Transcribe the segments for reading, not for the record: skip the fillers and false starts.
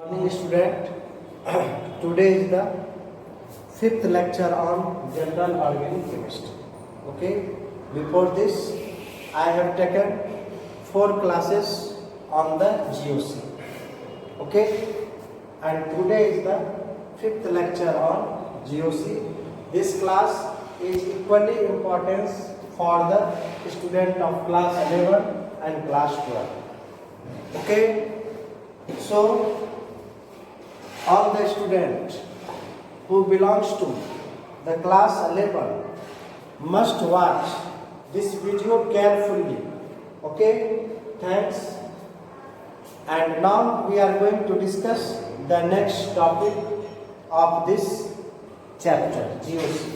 Morning student, today is the fifth lecture on general organic chemistry. Okay, before this I have taken 4 classes on the GOC. Okay, and today is the fifth lecture on GOC. This class is equally important for the student of class 11 and class 12. Okay, so all the student who belongs to the class 11 must watch this video carefully. Okay, thanks. And now we are going to discuss the next topic of this chapter, GOC.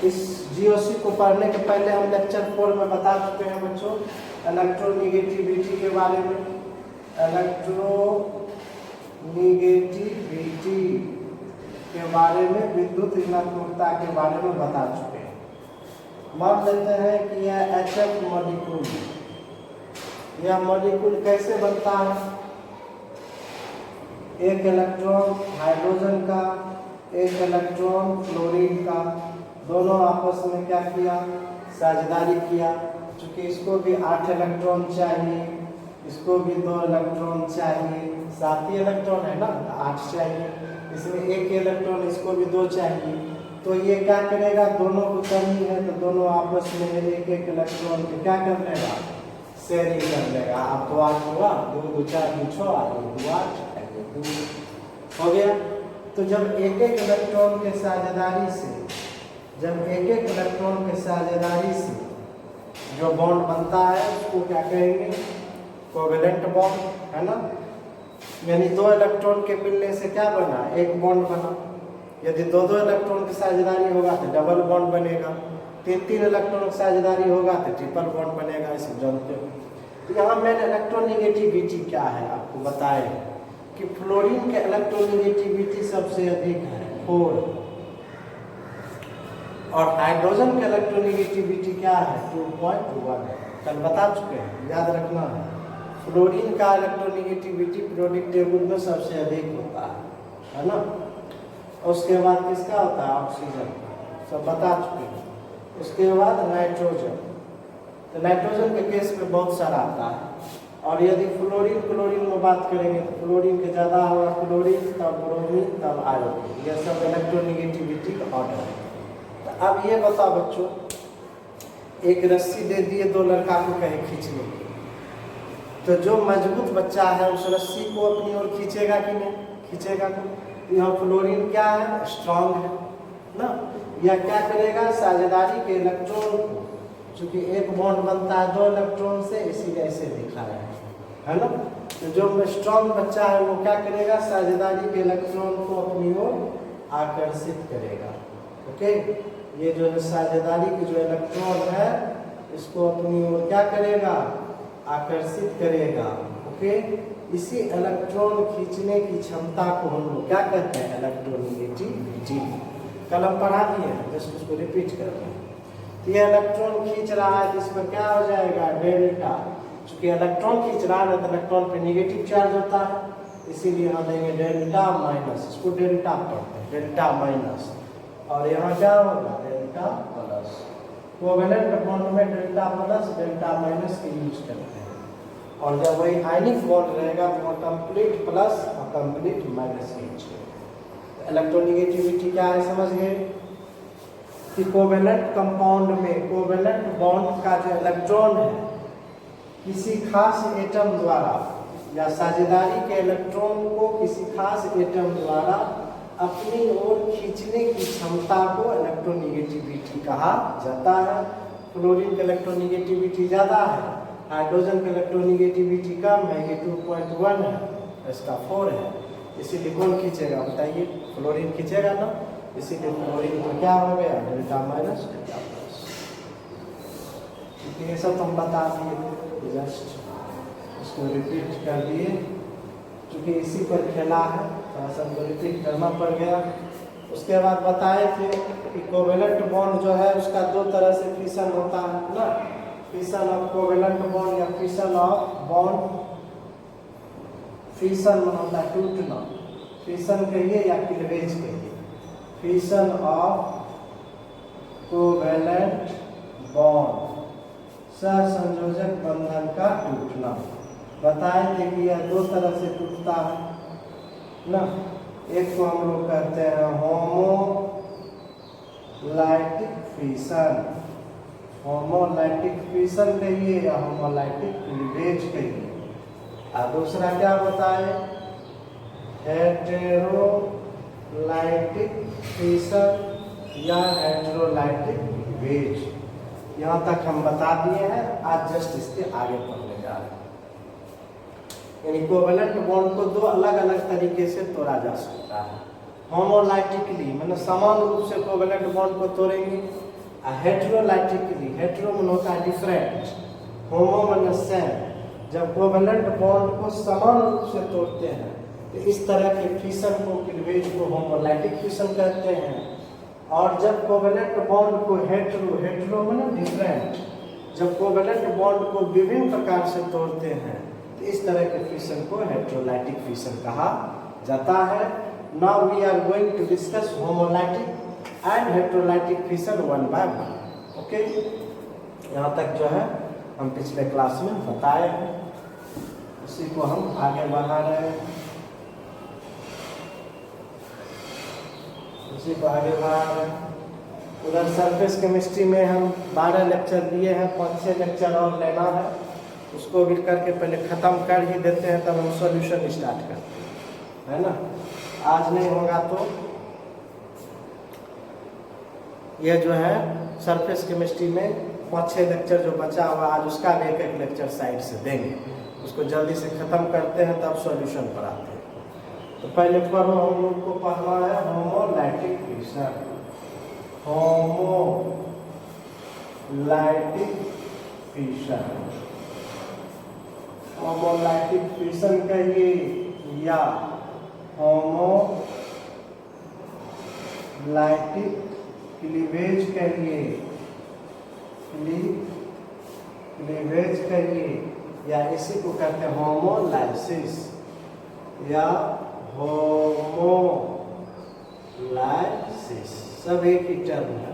इस GOC को पढ़ने के पहले हम lecture 4 में बता चुके हैं बच्चों इलेक्ट्रोनिगेटिविटी के बारे में। इलेक्ट्रोनिगेटिविटी के बारे में, विद्युत ऋणात्मकता के बारे में बता चुके हैं। मान लेते हैं कि यह HF मॉलिक्यूल, यह मॉलिक्यूल कैसे बनता है? एक इलेक्ट्रॉन हाइड्रोजन का, एक इलेक्ट्रॉन फ्लोरीन का, दोनों आपस में क्या किया? साझेदारी किया। चूंकि इसको भी 8 इलेक्ट्रॉन चाहिए, इसको भी 2 इलेक्ट्रॉन चाहिए, 7 ही इलेक्ट्रॉन है ना, 8 चाहिए, इसमें 1 इलेक्ट्रॉन, इसको भी 2 चाहिए। तो ये क्या करेगा? दोनों को कमी है तो दोनों आपस में 1-1 इलेक्ट्रॉन को क्या कर लेगा? शेयरिंग कर लेगा। आप तो 8 हुआ, 2 2 4 2 6 2 8 हो गया। तो जब 1-1 इलेक्ट्रॉन के साझेदारी से जो बॉन्ड बनता है उसको क्या कहेंगे? कोवेलेंट बॉन्ड, है ना। यानी 2 इलेक्ट्रॉन के मिलने से क्या बना? 1 बॉन्ड बना। यदि 2-2 इलेक्ट्रॉन की साझेदारी होगा तो डबल बॉन्ड बनेगा, 3-3 इलेक्ट्रॉन की साझेदारी होगा तो ट्रिपल बॉन्ड बनेगा। इसे जानते हो। तो यहाँ मेन इलेक्ट्रोनिगेटिविटी क्या है आपको बताए कि फ्लोरीन के इलेक्ट्रोनिगेटिविटी सबसे अधिक है 4, और हाइड्रोजन के इलेक्ट्रोनिगेटिविटी क्या है? 2.1 है। कल बता चुके हैं, याद रखना है। फ्लोरीन का इलेक्ट्रोनिगेटिविटी पीरियोडिक टेबल में सबसे अधिक होता है ना। उसके बाद किसका होता है? ऑक्सीजन, सब बता चुके हैं। उसके बाद नाइट्रोजन, तो नाइट्रोजन के केस में बहुत सारा आता है। और यदि क्लोरीन में बात करेंगे तो फ्लोरीन के ज़्यादा होगा, क्लोरीन तब ब्रोमीन तब आयोडीन, यह सब इलेक्ट्रोनिगेटिविटी का ऑर्डर है। अब ये बताओ बच्चों, एक रस्सी दे दिए 2 लड़का को कहे खींचने के, तो जो मजबूत बच्चा है उस रस्सी को अपनी ओर खींचेगा कि नहीं? खींचेगा नहीं। यहाँ फ्लोरीन क्या है? स्ट्रांग है ना। यह क्या करेगा? साझेदारी के इलेक्ट्रॉन को, चूंकि 1 बॉन्ड बनता है 2 इलेक्ट्रॉन से, इसीलिए ऐसे दिखा रहा है ना। तो जो स्ट्रांग बच्चा है वो क्या करेगा? साझेदारी के इलेक्ट्रॉन को अपनी ओर आकर्षित करेगा। ओके, ये जो साझेदारी की जो इलेक्ट्रॉन है इसको अपनी ओर क्या करेगा? आकर्षित करेगा। ओके, इसी इलेक्ट्रॉन खींचने की क्षमता को हम लोग क्या कहते हैं? इलेक्ट्रोनिगेटिविटी। कल हम पढ़ा दिए हैं, जस्ट उसको रिपीट कर रहे हैं। तो ये इलेक्ट्रॉन खींच रहा है तो इस पर क्या हो जाएगा? डेल्टा। चूंकि इलेक्ट्रॉन खींच रहा है तो इलेक्ट्रॉन पे नेगेटिव चार्ज होता है, इसीलिए हम देंगे डेल्टा माइनस, इसको डेल्टा पढ़ते हैं, डेल्टा माइनस। और यहाँ क्या होगा? Delta plus. कोवेलेंट बॉन्ड में डेल्टा प्लस डेल्टा माइनस के यूज करते हैं। और जब वही आयनिक बॉन्ड रहेगा तो वहाँ कंप्लीट प्लस और कंप्लीट माइनस के यूज करते हैं। इलेक्ट्रोनिगेटिविटी क्या है समझ गए? कि कोवेलेंट कंपाउंड में कोवेलेंट बॉन्ड का जो इलेक्ट्रॉन है किसी खास एटम द्वारा, या साझेदारी के इलेक्ट्रॉन को किसी खास एटम द्वारा अपनी ओर खींचने की क्षमता को इलेक्ट्रोनिगेटिविटी कहा जाता है। फ्लोरीन का इलेक्ट्रोनिगेटिविटी ज़्यादा है, हाइड्रोजन का इलेक्ट्रोनिगेटिविटी कम है, ये 2.1 है, इसका 4 है। इसीलिए कौन खींचेगा बताइए? फ्लोरीन खींचेगा ना। इसीलिए फ्लोरीन को क्या हो गया? Delta minus delta plus. ये सब तो हम बता दिए, जस्ट इसको रिपीट कर दिए, क्योंकि इसी पर खेला है थोड़ा सा हमको रिपीट करना पड़ गया। उसके बाद बताए थे कि कोवेलेंट बॉन्ड जो है उसका 2 तरह से फिशन होता है ना। फिशन ऑफ कोवेलेंट बॉन्ड या फिशन ऑफ बॉन्ड, फिशन होता है टूटना, फिशन कहिए या क्लीवेज कहिए, फिशन ऑफ कोवेलेंट बॉन्ड, सहसंयोजक बंधन का टूटना। बताए थे कि यह दो तरह से टूटता है ना, एक को हम लोग कहते हैं होमोलाइटिक फिशन, होमोलाइटिक फिशन कहिए या होमोलाइटिक क्लीवेज कहिए। और दूसरा क्या बताए, हेटेरोलाइटिक फिशन या हेटेरोलाइटिक क्लीवेज। यहाँ तक हम बता दिए हैं, आज जस्ट इसके आगे पढ़ने जा रहे हैं। यानी कोवेलेंट बॉन्ड को दो अलग अलग तरीके से तोड़ा जा सकता है। होमोलाइटिकली मतलब समान रूप से कोवेलेंट बॉन्ड को तोड़ेंगे, हेटेरोलाइटिकली, हेटेरो मन होता है डिफरेंट, होमो मन सेम। जब कोवेलेंट बॉन्ड को समान रूप से तोड़ते हैं तो इस तरह के फिशन को, क्लीवेज को होमोलाइटिक फिशन कहते हैं। और जब कोवेलेंट बॉन्ड को हेटेरो, हेटेरो मतलब डिफरेंट, जब कोवेलेंट बॉन्ड को विभिन्न प्रकार से तोड़ते हैं तो इस तरह के फिशन को हेटेरोलाइटिक फिशन कहा जाता है। Now we are going to discuss homolytic and heterolytic fission one by one. Okay, यहाँ तक जो है हम पिछले क्लास में बताए हैं, उसी को हम आगे बढ़ा रहे हैं, उसी को आगे बढ़ा रहे हैं। उधर सरफेस केमिस्ट्री में हम 12 लेक्चर दिए हैं, 5-6 लेक्चर और लेना है, उसको भी करके पहले ख़त्म कर ही देते हैं, तब हम सॉल्यूशन स्टार्ट करते हैं, है ना। आज नहीं होगा तो यह जो है सरफेस केमिस्ट्री में 5-6 लेक्चर जो बचा हुआ, आज उसका भी एक लेक्चर साइड से देंगे, उसको जल्दी से ख़त्म करते हैं तब सॉल्यूशन पर आते हैं। तो पहले पढ़ो, हम लोग को पढ़ना है homolytic fission. Homolytic fission, homolytic fission कहिए या होमोलाइटिक क्लीवेज कहिए, क्लीवेज कहिए, या इसी को कहते हैं होमोलाइसिस या होमोलाइसिस, सब एक ही टर्म है,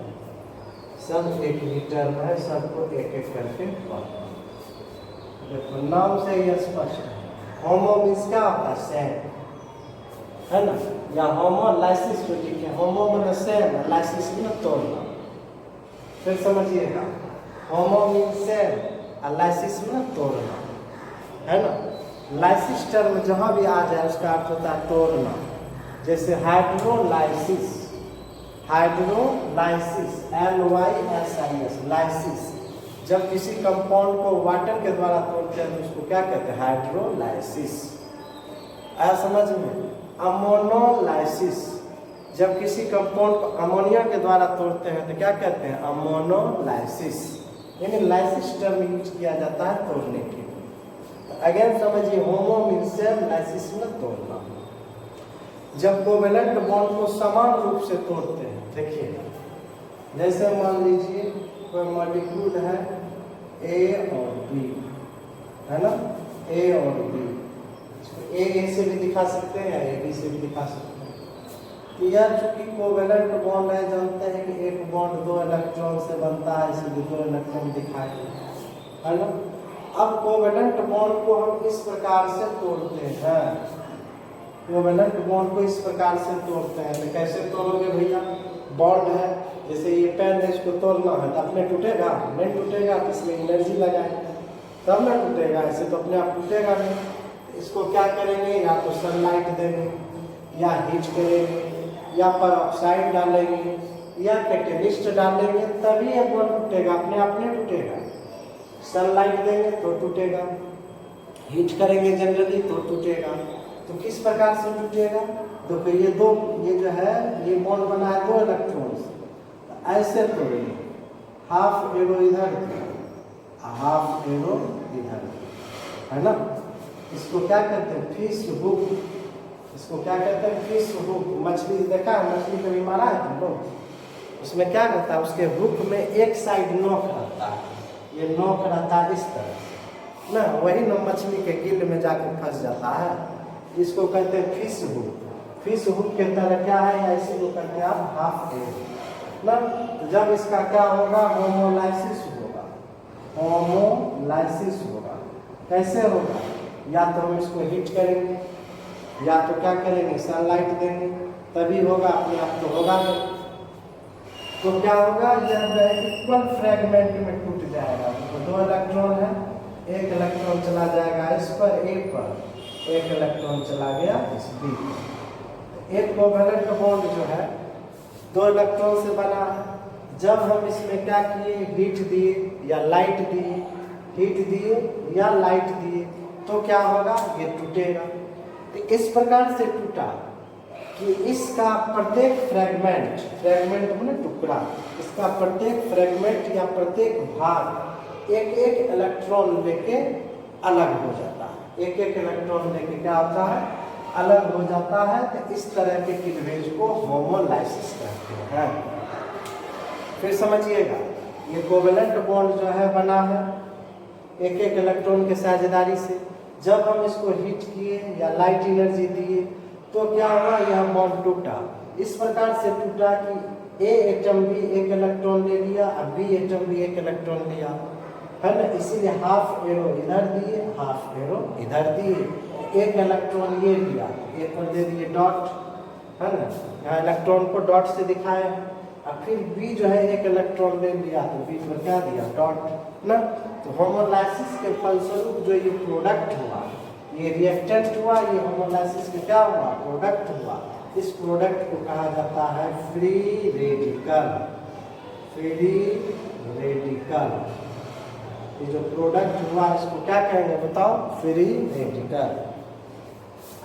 सब एक ही टर्म है, सबको एक एक करके पढ़ना। देखो नाम से ही स्पष्ट है, होमो मीन्स क्या होता है, सेम, है ना, या होमोलाइसिस जो लिखे, होमो मतलब सेम, लाइसिस मतलब तोड़ना। फिर समझिएगा, होमो मीन्स सेम, लाइसिस मतलब तोड़ना, है ना। लाइसिस टर्म जहाँ भी आ जाए उसका अर्थ होता है तोड़ना। जैसे हाइड्रोलाइसिस, हाइड्रोलाइसिस LYSIS, लाइसिस, जब किसी कंपाउंड को वाटर के द्वारा तोड़ते हैं तो उसको क्या कहते हैं, हाइड्रोलाइसिस। आया समझ में। अमोनोलाइसिस, जब किसी कंपाउंड को अमोनिया के द्वारा तोड़ते हैं तो क्या कहते हैं, अमोनोलाइसिस। यानी लाइसिस टर्म यूज किया जाता है तोड़ने के लिए। अगेन समझिए, होमो मीन्स सेम, लाइसिस में तोड़ना। जब कोवेलेंट बॉन्ड को समान रूप से तोड़ते हैं, देखिए जैसे मान लीजिए कोई मॉलिक्यूल है A और B, है ना, A और B, A से भी दिखा सकते हैं या AB से भी दिखा सकते हैं। तो यह चूंकि कोवेलेंट बॉन्ड है, जानते हैं कि एक बॉन्ड 2 इलेक्ट्रॉन से बनता है, इसलिए 2 इलेक्ट्रॉन दिखाए, है ना। अब कोवेलेंट बॉन्ड को हम इस प्रकार से तोड़ते हैं, कोवेलेंट बॉन्ड को इस प्रकार से तोड़ते हैं। तो कैसे तोड़ोगे भैया, बॉन्ड है, जैसे ये पेन है, इसको तोड़ना है तो अपने टूटेगा नहीं, टूटेगा तो इसमें एनर्जी लगाएंगे तब ना टूटेगा, ऐसे तो अपने आप टूटेगा नहीं। तो इसको क्या करेंगे, या तो सनलाइट देंगे, या हीट करेंगे, या परऑक्साइड डालेंगे, या कैटेलिस्ट डालेंगे, तभी ये बॉन्ड टूटेगा, अपने आप नहीं टूटेगा। सनलाइट देंगे तो टूटेगा, हीट करेंगे जनरली तो टूटेगा। तो किस प्रकार से टूटेगा, तो फिर ये दो, ये जो है ये बॉन्ड बना है 2 इलेक्ट्रॉन से, तो ऐसे तोड़ेंगे, हाफ एरो इधर, हाफ एरो इधर, है ना। इसको क्या कहते हैं, फिश हुक, इसको क्या कहते हैं, फिश हुक। मछली देखा है, मछली कभी मारा है तुम लोग, उसमें क्या रहता है, उसके हुक में एक साइड नोक रहता है, ये नोक रहता है इस तरह से ना, वही ना मछली के गिल में जाकर फंस जाता है। इसको कहते हैं फिश हुक। फिश हुक के तरह क्या है, या इसी को कहते हैं आप हाफ एयर ना। तो जब इसका क्या होगा, होमोलाइसिस होगा। होमोलाइसिस होगा कैसे होगा, या तो हम इसको हीट करेंगे, या तो क्या करेंगे, सनलाइट देंगे, तभी होगा, अपने आप तो होगा नहीं। तो क्या होगा, यह इक्वल फ्रेगमेंट में टूट जाएगा। तो 2 इलेक्ट्रॉन है, एक इलेक्ट्रॉन चला जाएगा इस पर ए पर, एक इलेक्ट्रॉन चला गया इस बी पर। एक कोवेलेंट बॉन्ड जो है 2 इलेक्ट्रॉन से बना है। जब हम इसमें क्या किए, हीट दिए या लाइट दिए, हीट दिए या लाइट दिए, तो क्या होगा, ये टूटेगा। तो इस प्रकार से टूटा कि इसका प्रत्येक फ्रेगमेंट, फ्रेगमेंट माने टुकड़ा, इसका प्रत्येक फ्रेगमेंट या प्रत्येक भाग एक एक इलेक्ट्रॉन लेके अलग हो जाता है। एक एक इलेक्ट्रॉन लेके क्या होता है, अलग हो जाता है। तो इस तरह के क्लीवेज को होमोलाइसिस कहते हैं। फिर समझिएगा, ये कोवेलेंट बॉन्ड जो है बना है एक एक इलेक्ट्रॉन के साझेदारी से। जब हम इसको हीट किए या लाइट एनर्जी दिए तो क्या हुआ, यह बॉन्ड टूटा। इस प्रकार से टूटा कि ए एटम भी एक इलेक्ट्रॉन ले लिया और बी एटम भी एक इलेक्ट्रॉन लिया, है ना। इसीलिए हाफ एरो इधर दिए, हाफ एरो इधर दिए। एक इलेक्ट्रॉन ये लिया, एक पर दे दिए डॉट, है ना, यहाँ इलेक्ट्रॉन को डॉट से दिखाए। और फिर बी जो है एक इलेक्ट्रॉन ले लिया, तो बी पर क्या दिया, डॉट ना। तो होमोलाइसिस के फलस्वरूप जो ये प्रोडक्ट हुआ, ये रिएक्टेंट हुआ, ये होमोलाइसिस के क्या हुआ, प्रोडक्ट हुआ। इस प्रोडक्ट को कहा जाता है फ्री रेडिकल। फ्री रेडिकल, ये जो प्रोडक्ट हुआ इसको क्या कहेंगे बताओ, फ्री रेडिकल।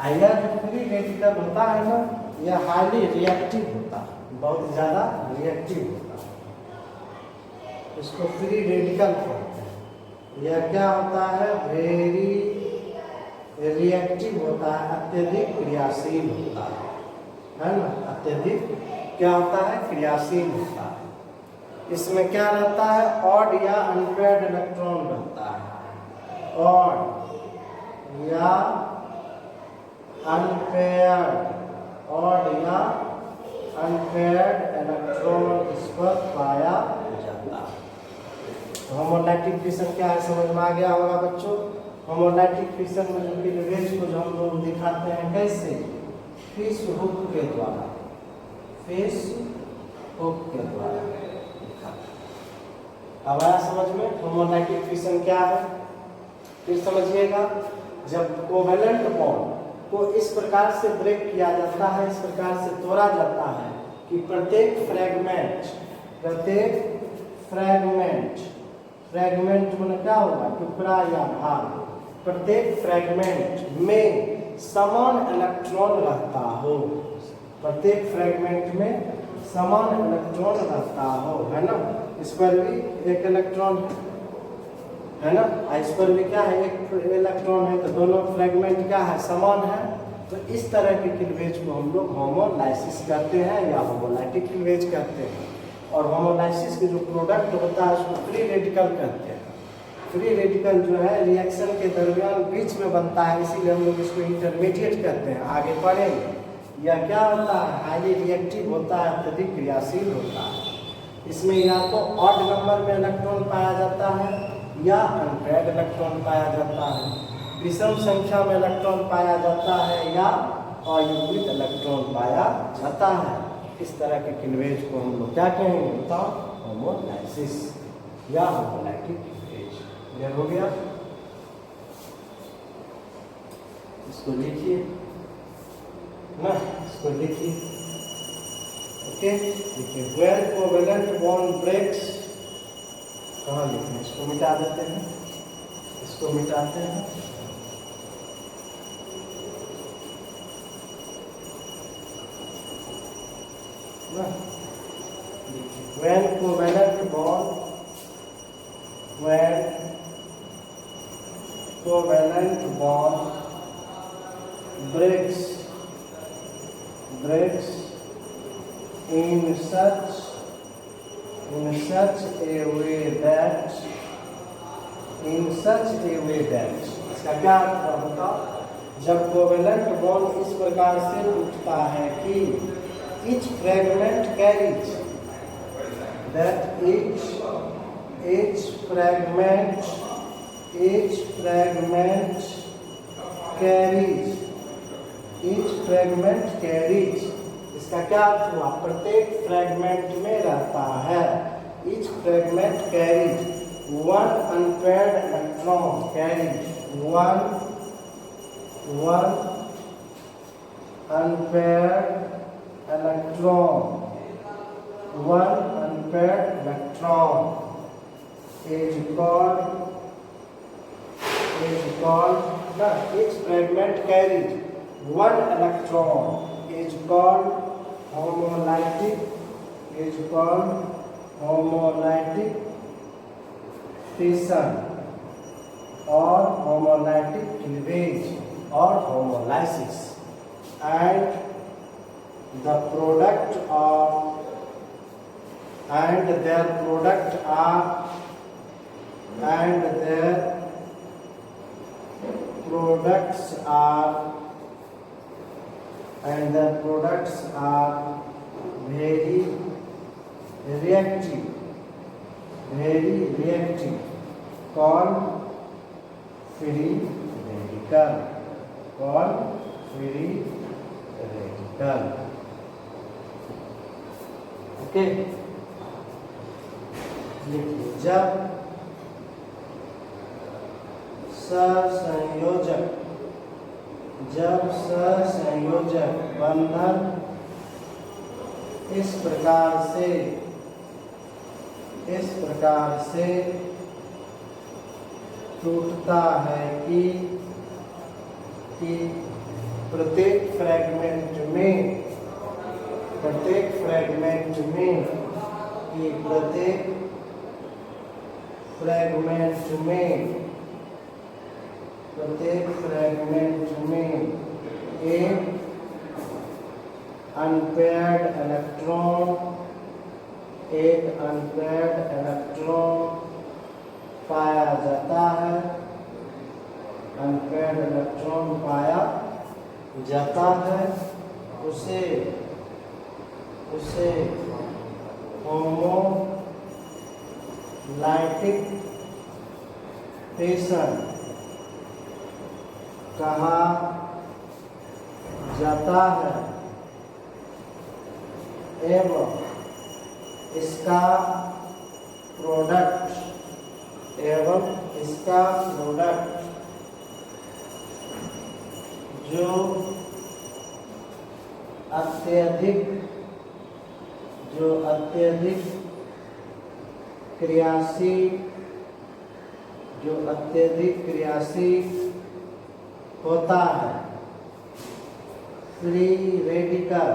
यह जो फ्री रेडिकल होता है ना, यह हाईली रिएक्टिव होता है, बहुत ज़्यादा रिएक्टिव होता है। इसको फ्री रेडिकल कहते हैं। यह क्या होता है, वेरी रिएक्टिव होता है, अत्यधिक क्रियाशील होता है ना। अत्यधिक क्या होता है, क्रियाशील होता है। इसमें क्या रहता है, ऑड या अनपेयर्ड इलेक्ट्रॉन रहता है। ऑड या अनपेयर्ड, ऑड या अनपेयर्ड इलेक्ट्रॉन इस पर पाया जाता है। होमोलाइटिक फिशन क्या है, समझ में आ गया होगा बच्चों। होमोलाइटिक फिशन में जो क्लीवेज को जो हम लोग दिखाते हैं कैसे, फिश हुक के द्वारा, फिश हुक के द्वारा दिखाते हैं। अब आया समझ में होमोलाइटिक फिशन क्या है। फिर समझिएगा, जब कोवेलेंट बॉन्ड को इस प्रकार से ब्रेक किया जाता है, इस प्रकार से तोड़ा जाता है कि प्रत्येक फ्रेगमेंट, प्रत्येक फ्रेगमेंट, फ्रेगमेंट में क्या होगा, टुकड़ा या भाग, प्रत्येक फ्रेगमेंट में समान इलेक्ट्रॉन रहता हो। प्रत्येक फ्रेगमेंट में समान इलेक्ट्रॉन रहता हो, है ना। इस पर भी एक इलेक्ट्रॉन है ना, इस पर भी क्या है, एक इलेक्ट्रॉन है। तो दोनों फ्रेगमेंट क्या है, समान है। तो इस तरह के क्लीवेज को हम लोग होमोलाइसिस कहते हैं या होमोलाइटिक क्लीवेज कहते हैं। और होमोलाइसिस के जो प्रोडक्ट होता है उसको फ्री रेडिकल कहते हैं। फ्री रेडिकल जो है रिएक्शन के दरमियान बीच में बनता है, इसीलिए हम लोग इसको इंटरमीडिएट कहते हैं। आगे पढ़ेंगे। यह क्या होता है, हाईली रिएक्टिव होता है, अत्यधिक क्रियाशील होता है। इसमें या तो ऑड नंबर में इलेक्ट्रॉन पाया जाता है या अनपेयर्ड इलेक्ट्रॉन पाया जाता है। विषम संख्या में इलेक्ट्रॉन पाया जाता है या अयुग्मित इलेक्ट्रॉन पाया जाता है। इस तरह के क्लीवेज को हम लोग क्या कहेंगे बताओ, होमोलाइसिस या होमोलाइटिक क्लीवेज। क्लियर हो गया। इसको लिखिए ना, इसको लिखिए। ओके, देखिए वेयर कोवेलेंट बॉन्ड ब्रेक्स, कहाँ लिखते हैं, इसको मिटा देते हैं, इसको मिटाते हैं। When covalent bond, when covalent bond breaks in such a way that in such A way that, इसका क्या अर्थ है बताओ? जब कोवेलेंट बॉन्ड इस प्रकार से टूटता है कि each fragment carries that each fragment carries, इसका क्या अर्थ हुआ? प्रत्येक फ्रैगमेंट में रहता है। each fragment carries one unpaired electron, carries one unpaired electron, is called each fragment carries one electron, is called homolytic fission or homolytic cleavage or homolysis, and their products are very reactive, called free radical. Okay, लिखिए। जब सहसंयोजक बंधन इस प्रकार से टूटता है कि प्रत्येक फ्रैगमेंट में एक अनपेयर्ड इलेक्ट्रॉन पाया जाता है, उसे होमोलाइटिक फिशन कहा जाता है एवं इसका प्रोडक्ट जो अत्यधिक क्रियाशील होता है, फ्री रेडिकल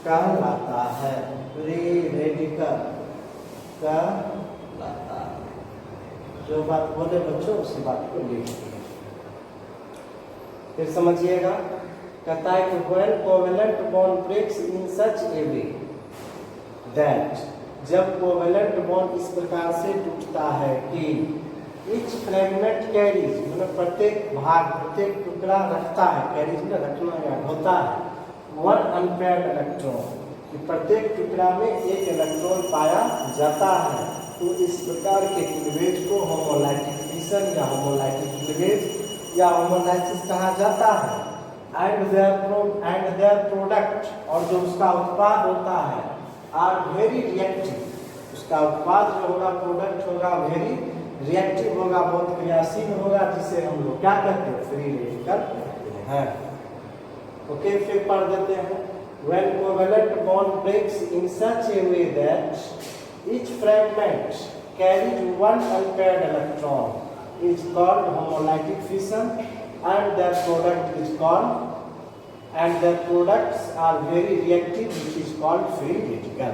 कहलाता है। जो बात बोले बच्चों उसी बात को लिखिए। फिर समझिएगा, कहता है कि when covalent bond breaks in such a way that, जब कोवेलेंट बॉन्ड इस प्रकार से टूटता है कि each fragment carries, मतलब प्रत्येक टुकड़ा रखता है, कैरीज में रखना या होता है, one unpaired electron, कि प्रत्येक टुकड़ा में एक इलेक्ट्रॉन पाया जाता है। तो इस प्रकार के क्लीवेज को होमोलाइटिक फिशन या होमोलाइटिक क्लीवेज या होमोलाइसिस कहा जाता है। एंड देयर प्रोडक्ट, और जो उसका उत्पाद होता है, आर वेरी रिएक्टिव, उसका उत्पाद जो होगा, प्रोडक्ट होगा, वेरी रिएक्टिव होगा, बहुत क्रियाशील होगा, जिसे हम लोग क्या कहते हैं? फ्री रेडिकल कहते हैं। ओके, फिर पढ़ देते हैं। When covalent bond breaks in such a way that each fragment carries one unpaired electron is called homolytic fission, and their products are very reactive, which is called free radical.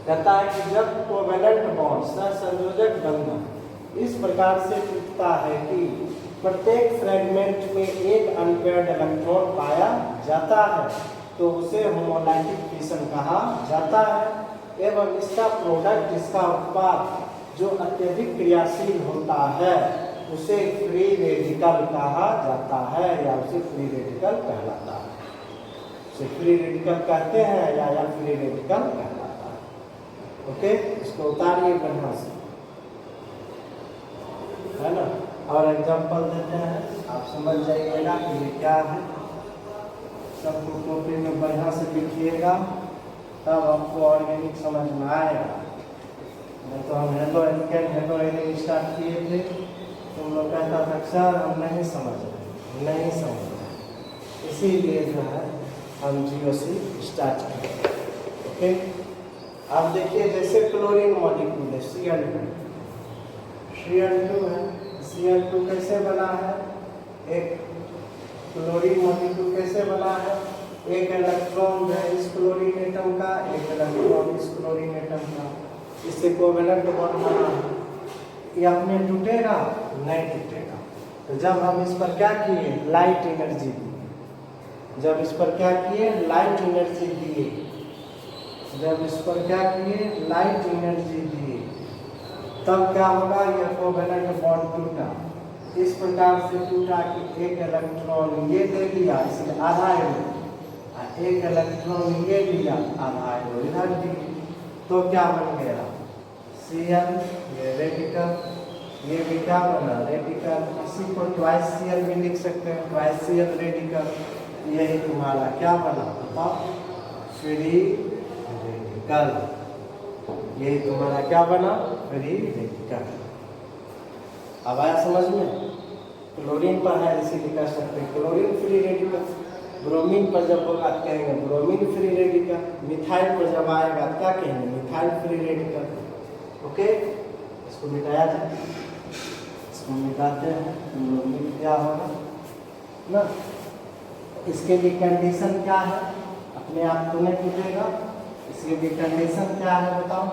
कहता है कि जब covalent bond सहसंयोजक बंधन इस प्रकार से टूटता है कि प्रत्येक फ्रैगमेंट में एक अनपेयर्ड इलेक्ट्रॉन पाया जाता है, तो उसे होमोलाइटिक फिशन कहा जाता है। एवं इसका प्रोडक्ट, इसका उत्पाद जो अत्यधिक क्रियाशील होता है उसे फ्री रेडिकल कहा जाता है या उसे फ्री रेडिकल कहलाता है। उसे फ्री रेडिकल कहते हैं या फ्री रेडिकल कहलाता है। ओके, इसको उतारिए बढ़िया से, है ना। और एग्जाम्पल देते हैं, आप समझ जाइएगा कि ये क्या है। सबको कॉपी में बढ़िया से लिखिएगा, तब आपको ऑर्गेनिक समझ में आएगा। नहीं तो हम हेलो एल्केन स्टार्ट किए थे, तुम लोग कहता था सर हम नहीं समझ रहे, इसीलिए जो है हम GOC स्टार्ट किए। ओके, अब देखिए जैसे क्लोरीन मॉलिक्यूल है Cl2 है। Cl2 कैसे बना है? एक क्लोरीन मॉलिक्यूल कैसे बना है? एक इलेक्ट्रॉन है इस क्लोरीन एटम का, एक इलेक्ट्रॉन इस क्लोरीन एटम का, इससे कोवेलेंट बॉन्ड बना है। ये अपने टूटेगा? नहीं टूटेगा। तो जब हम इस पर क्या किए? लाइट एनर्जी दिए। जब इस पर क्या किए? लाइट एनर्जी दिए। जब इस पर क्या किए? लाइट एनर्जी दिए, तब क्या होगा? यह कोवेलेंट बॉन्ड टूटा। इस प्रकार से टूटा कि एक इलेक्ट्रॉन ये दे दिया, इसलिए आधा एरो, एक इलेक्ट्रॉन ये लिया, आधा एरो इधर दिए, तो क्या बन गया? Cl, ये रेडिकल, ये भी क्या बना? रेडिकल। इसी को ट्वाइस Cl भी लिख सकते हैं, ट्वाइस Cl रेडिकल। यही तुम्हारा क्या बना? बताओ, फ्री रेडिकल। यही तुम्हारा क्या बना? Free radical. अब आया समझ में? क्लोरीन पर है इसीलिए कह सकते हैं क्लोरीन फ्री रेडिकल। ब्रोमीन पर जब होगा कहेंगे ब्रोमीन फ्री रेडिकल। मिथाइल पर जब आएगा क्या कहेंगे? Methyl free radical. ओके, इसको मिटाया जाए, इसको मिटाते हैं, ब्रोमीन क्या होगा ना। इसके लिए कंडीशन क्या है? अपने आप तो नहीं टूटेगा, इसके लिए कंडीशन क्या है बताओ?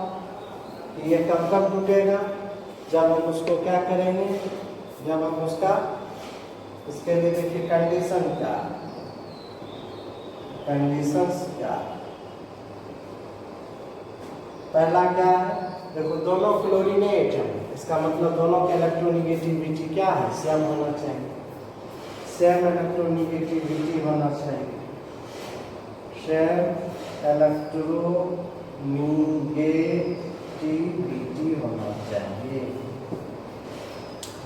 कि ये कब कब टूटेगा? जब हम उसको क्या करेंगे? जब हम उसका, इसके लिए देखिए कंडीशन क्या है, कंडीशंस क्या है। पहला क्या है? देखो दोनों क्लोरीनेट है, इसका मतलब दोनों के इलेक्ट्रोनिगेटिविटी क्या है? सेम होना चाहिए, सेम इलेक्ट्रोनिगेटिविटी होना चाहिए, सेम इलेक्ट्रोनिगेटिविटी होना चाहिए।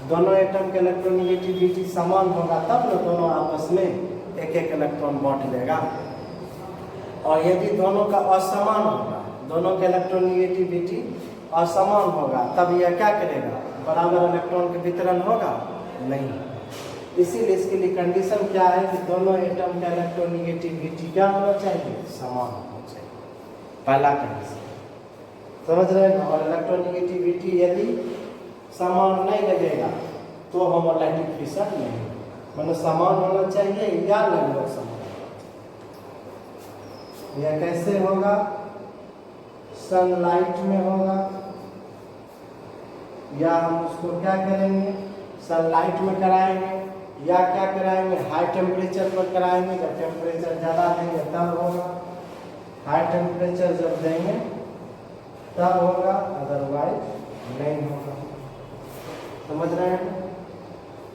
दोनों एटम के इलेक्ट्रोनिगेटिविटी समान होगा तब ना दोनों आपस में एक एक इलेक्ट्रॉन बांट लेगा। और यदि दोनों का असमान होगा, दोनों के इलेक्ट्रोनिगेटिविटी असमान होगा, तब यह क्या करेगा? बराबर इलेक्ट्रॉन के वितरण होगा? नहीं। इसीलिए इसके लिए कंडीशन क्या है कि दोनों एटम का इलेक्ट्रोनिगेटिविटी क्या होना चाहिए? समान होना चाहिए। पहला कंडीशन समझ रहे हैं। और इलेक्ट्रोनिगेटिविटी यदि समान नहीं लगेगा तो होमोलाइटिक फिशन नहीं, मतलब समान होना चाहिए या लगभग समान। यह कैसे होगा? सनलाइट में होगा, या हम उसको क्या करेंगे? सनलाइट में कराएंगे, या क्या कराएंगे? हाई टेम्परेचर पर कराएंगे। जब टेम्परेचर ज़्यादा देंगे तब होगा, हाई टेम्परेचर जब देंगे तब होगा, अदरवाइज नहीं होगा। समझ रहे हैं?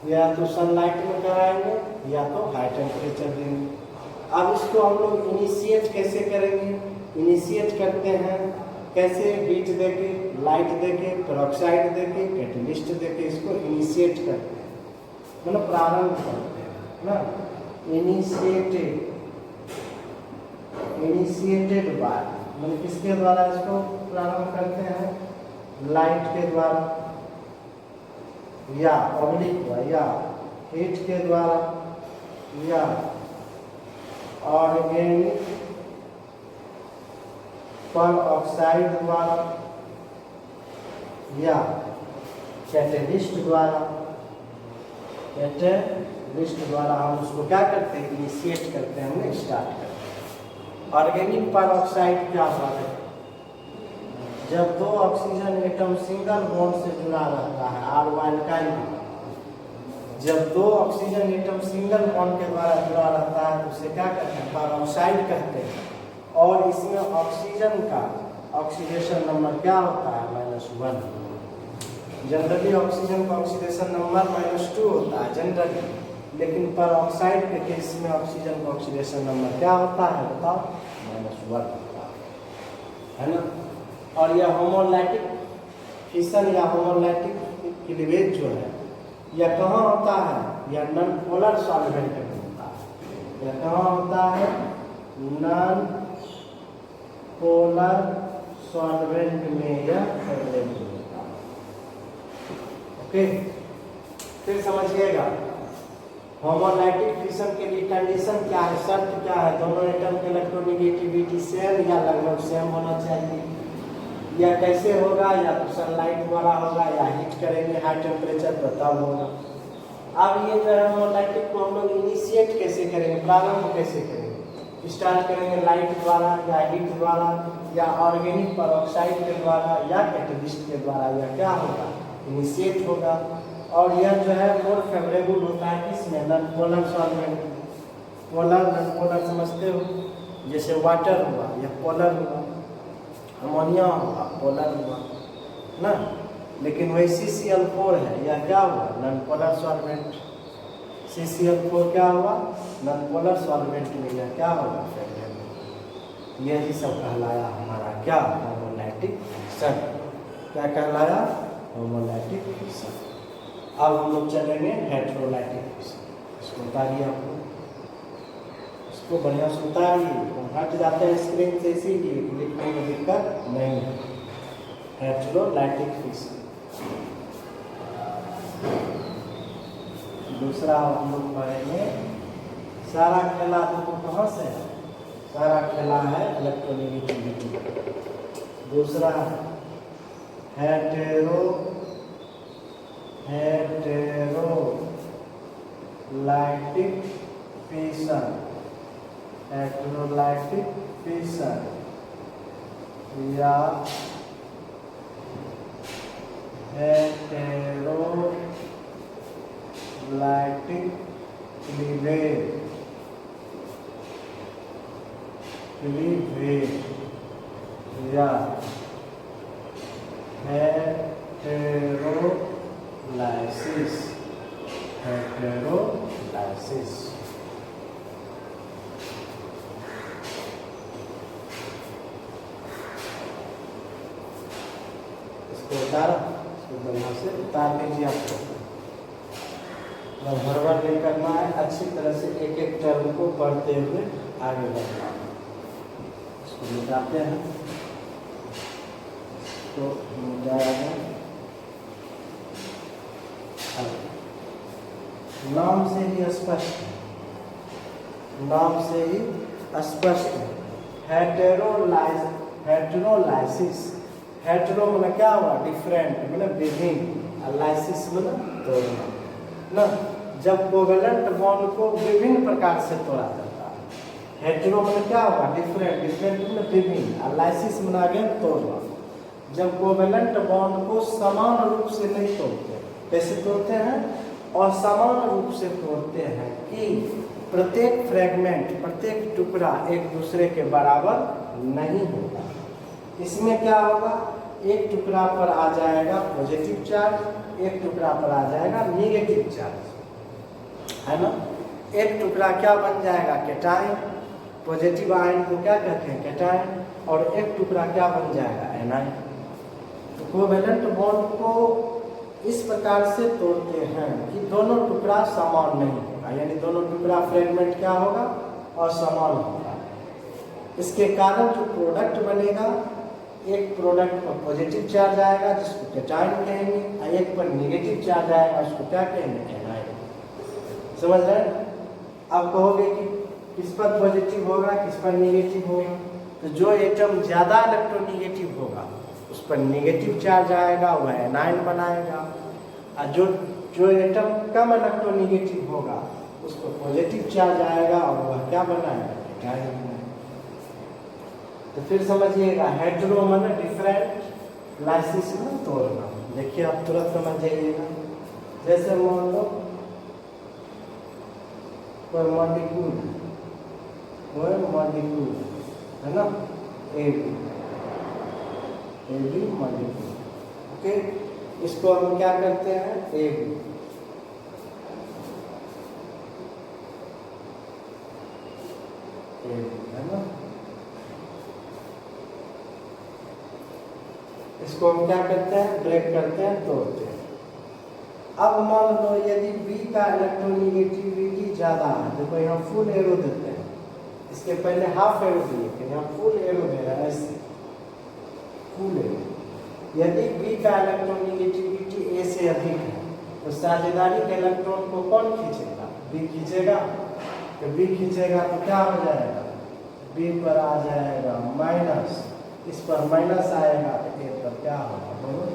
या तो सनलाइट में कराएंगे या तो हाई टेम्परेचर देंगे। अब इसको हम लोग इनिशिएट कैसे करेंगे? इनिशिएट करते हैं कैसे? हीट देके, लाइट देके, पेरोक्साइड देके, कैटलिस्ट देके इसको इनिशिएट करते हैं, मतलब प्रारंभ करते हैं ना। इनिशिएटेड बाय, मतलब किसके द्वारा इसको प्रारंभ करते हैं? लाइट के द्वारा, या ऑब्लिक या हीट के द्वारा, या ऑर्गेनिक पर ऑक्साइड द्वारा, या कैटलिस्ट द्वारा। कैटलिस्ट द्वारा हम उसको क्या करते हैं? इनिशिएट करते हैं, हमने स्टार्ट करते हैं। ऑर्गेनिक पर ऑक्साइड क्या होता है? जब दो ऑक्सीजन एटम सिंगल बॉन्ड से जुड़ा रहता है, R1 जब दो ऑक्सीजन एटम सिंगल बॉन्ड के द्वारा जुड़ा रहता है तो उसे क्या कहते हैं? पेरोक्साइड कहते हैं। और इसमें ऑक्सीजन का ऑक्सीडेशन नंबर क्या होता है -1। जनरली ऑक्सीजन का ऑक्सीडेशन नंबर -2 होता है जनरली, लेकिन पर ऑक्साइड के केस में ऑक्सीजन का ऑक्सीडेशन नंबर क्या होता है बताओ -1 होता है ना। और यह होमोलाइटिक फिशन या होमोलाइटिक क्लीवेज जो है यह कहाँ होता है, यह नॉन पोलर सॉल्वेंट में होता है। यह कहाँ होता है, नॉन पोलर सॉल्वेंट में यह अवेलेबल होता है। ओके, फिर समझिएगा होमोलाइटिक फिशन के लिए कंडीशन क्या है, शर्त क्या है, दोनों एटम के इलेक्ट्रोनेगेटिविटी सेम या लगभग सेम होना चाहिए। या कैसे होगा, या तो सनलाइट द्वारा होगा या हीट करेंगे हाई टेम्परेचर पर तब होगा। अब ये जो है होमोलाइटिक को हम लोग इनिशिएट कैसे करेंगे, प्रारंभ कैसे करेंगे, स्टार्ट करेंगे लाइट द्वारा या हीट द्वारा या ऑर्गेनिक परऑक्साइड के द्वारा या कैटलिस्ट के द्वारा, या क्या होगा इनिशिएट होगा। और यह जो है मोर फेवरेबल होता है किसमें, non polar solvent. Polar non polar समझते हो, जैसे वाटर हुआ यह पोलर हुआ, अमोनिया हुआ पोलर हुआ ना, लेकिन वही CCl4 है, यह क्या हुआ नॉन पोलर सॉल्वेंट। CCl4 क्या हुआ नॉन पोलर सॉल्वेंट में यह क्या होगा फेवरेबल। यही सब कहलाया हमारा क्या, होमोलाइटिक फिशन। क्या कहलाया, होमोलाइटिक फिशन। अब हम लोग चलेंगे हेटेरोलाइटिक फिशन। इसको उतारिए, आपको इसको बढ़िया से उतारिए, हट जाते हैं स्क्रीन से इसीलिए लिखने में दिक्कत नहीं है। हेटेरोलाइटिक फिशन दूसरा हम लोग पढ़ेंगे। सारा खेला देखो कहाँ से है, सारा खेला है इलेक्ट्रोनेगेटिविटी। दूसरा हेटेरोलाइटिक फिशन। हेटेरोलाइटिक फिशन या हेटेरोलाइटिक क्लीवेज या हेटेरोलाइसिस। हेटेरोलाइसिस उतारा, इसको बढ़िया से उतार लीजिए। आपको हड़बड़ नहीं करना है, अच्छी तरह से एक एक टर्म को पढ़ते हुए आगे बढ़ना है। इसको मिटाते हैं, तो मिटाया नाम से ही स्पष्ट है, नाम से ही स्पष्ट है। हेटेरोलाइसिस, हेटेरो मतलब क्या हुआ डिफरेंट, मतलब विभिन्न, लाइसिस मतलब तोड़ना ना। जब कोवेलेंट बॉन्ड को विभिन्न प्रकार से तोड़ा जाता है, हेटेरो मतलब क्या हुआ डिफरेंट, डिफरेंट मतलब विभिन्न, लाइसिस मतलब अगेन तोड़ना। जब कोवेलेंट बॉन्ड को समान रूप से नहीं तोड़ते, कैसे तोड़ते हैं, और समान रूप से तोड़ते हैं कि प्रत्येक फ्रेगमेंट, प्रत्येक टुकड़ा एक दूसरे के बराबर नहीं होगा। इसमें क्या होगा, एक टुकड़ा पर आ जाएगा पॉजिटिव चार्ज, एक टुकड़ा पर आ जाएगा नेगेटिव चार्ज, है ना। एक टुकड़ा क्या बन जाएगा कैटायन, पॉजिटिव आयन को क्या कहते हैं कैटायन, और एक टुकड़ा क्या बन जाएगा एनायन। तो कोवेलेंट बॉन्ड को इस प्रकार से तोड़ते हैं कि दोनों टुकड़ा समान नहीं होगा, यानी दोनों टुकड़ा फ्रेगमेंट क्या होगा असमान होगा। इसके कारण जो प्रोडक्ट बनेगा, एक प्रोडक्ट पर पॉजिटिव चार्ज आएगा जिसको कैटायन कहेंगे, और एक पर नेगेटिव चार्ज आएगा उसको क्या कहेंगे एनायन। समझ रहे हैं। आप कहोगे कि किस पर पॉजिटिव होगा किस पर नेगेटिव होगा, तो जो एटम ज़्यादा इलेक्ट्रोनेगेटिव होगा उस पर नेगेटिव चार्ज आएगा, वह एनायन बनाएगा, और जो एटम कम इलेक्ट्रोनेगेटिव होगा उस पर पॉजिटिव चार्ज आएगा और वह क्या बनाएगा कैटायन बनाएगा। तो फिर समझिएगा हेटेरो माने डिफरेंट, लाइसिस में तोड़ना। देखिए आप तुरंत समझ जाइएगा। जैसे मान लो कोई मॉलिक्यूल है ना, एक ए बी मल्टीपल। ओके, इसको हम क्या करते हैं, ए बी। है ना, इसको हम क्या करते हैं, ब्रेक करते हैं, तोड़ते हैं। अब मान लो यदि B का इलेक्ट्रोनिगेटिविटी ज्यादा है, देखो यहाँ फुल एरो देते हैं, इसके पहले हाफ एरो दिए थे, यहाँ फुल एरो दे रहा है, ऐसे फुल एरो। यदि B का इलेक्ट्रोनिगेटिविटी A से अधिक है तो साझेदारी के इलेक्ट्रॉन को कौन खींचेगा, B खींचेगा। तो B खींचेगा तो क्या हो जाएगा, B पर आ जाएगा माइनस, इस पर माइनस आएगा तो A पर क्या होगा, दोनों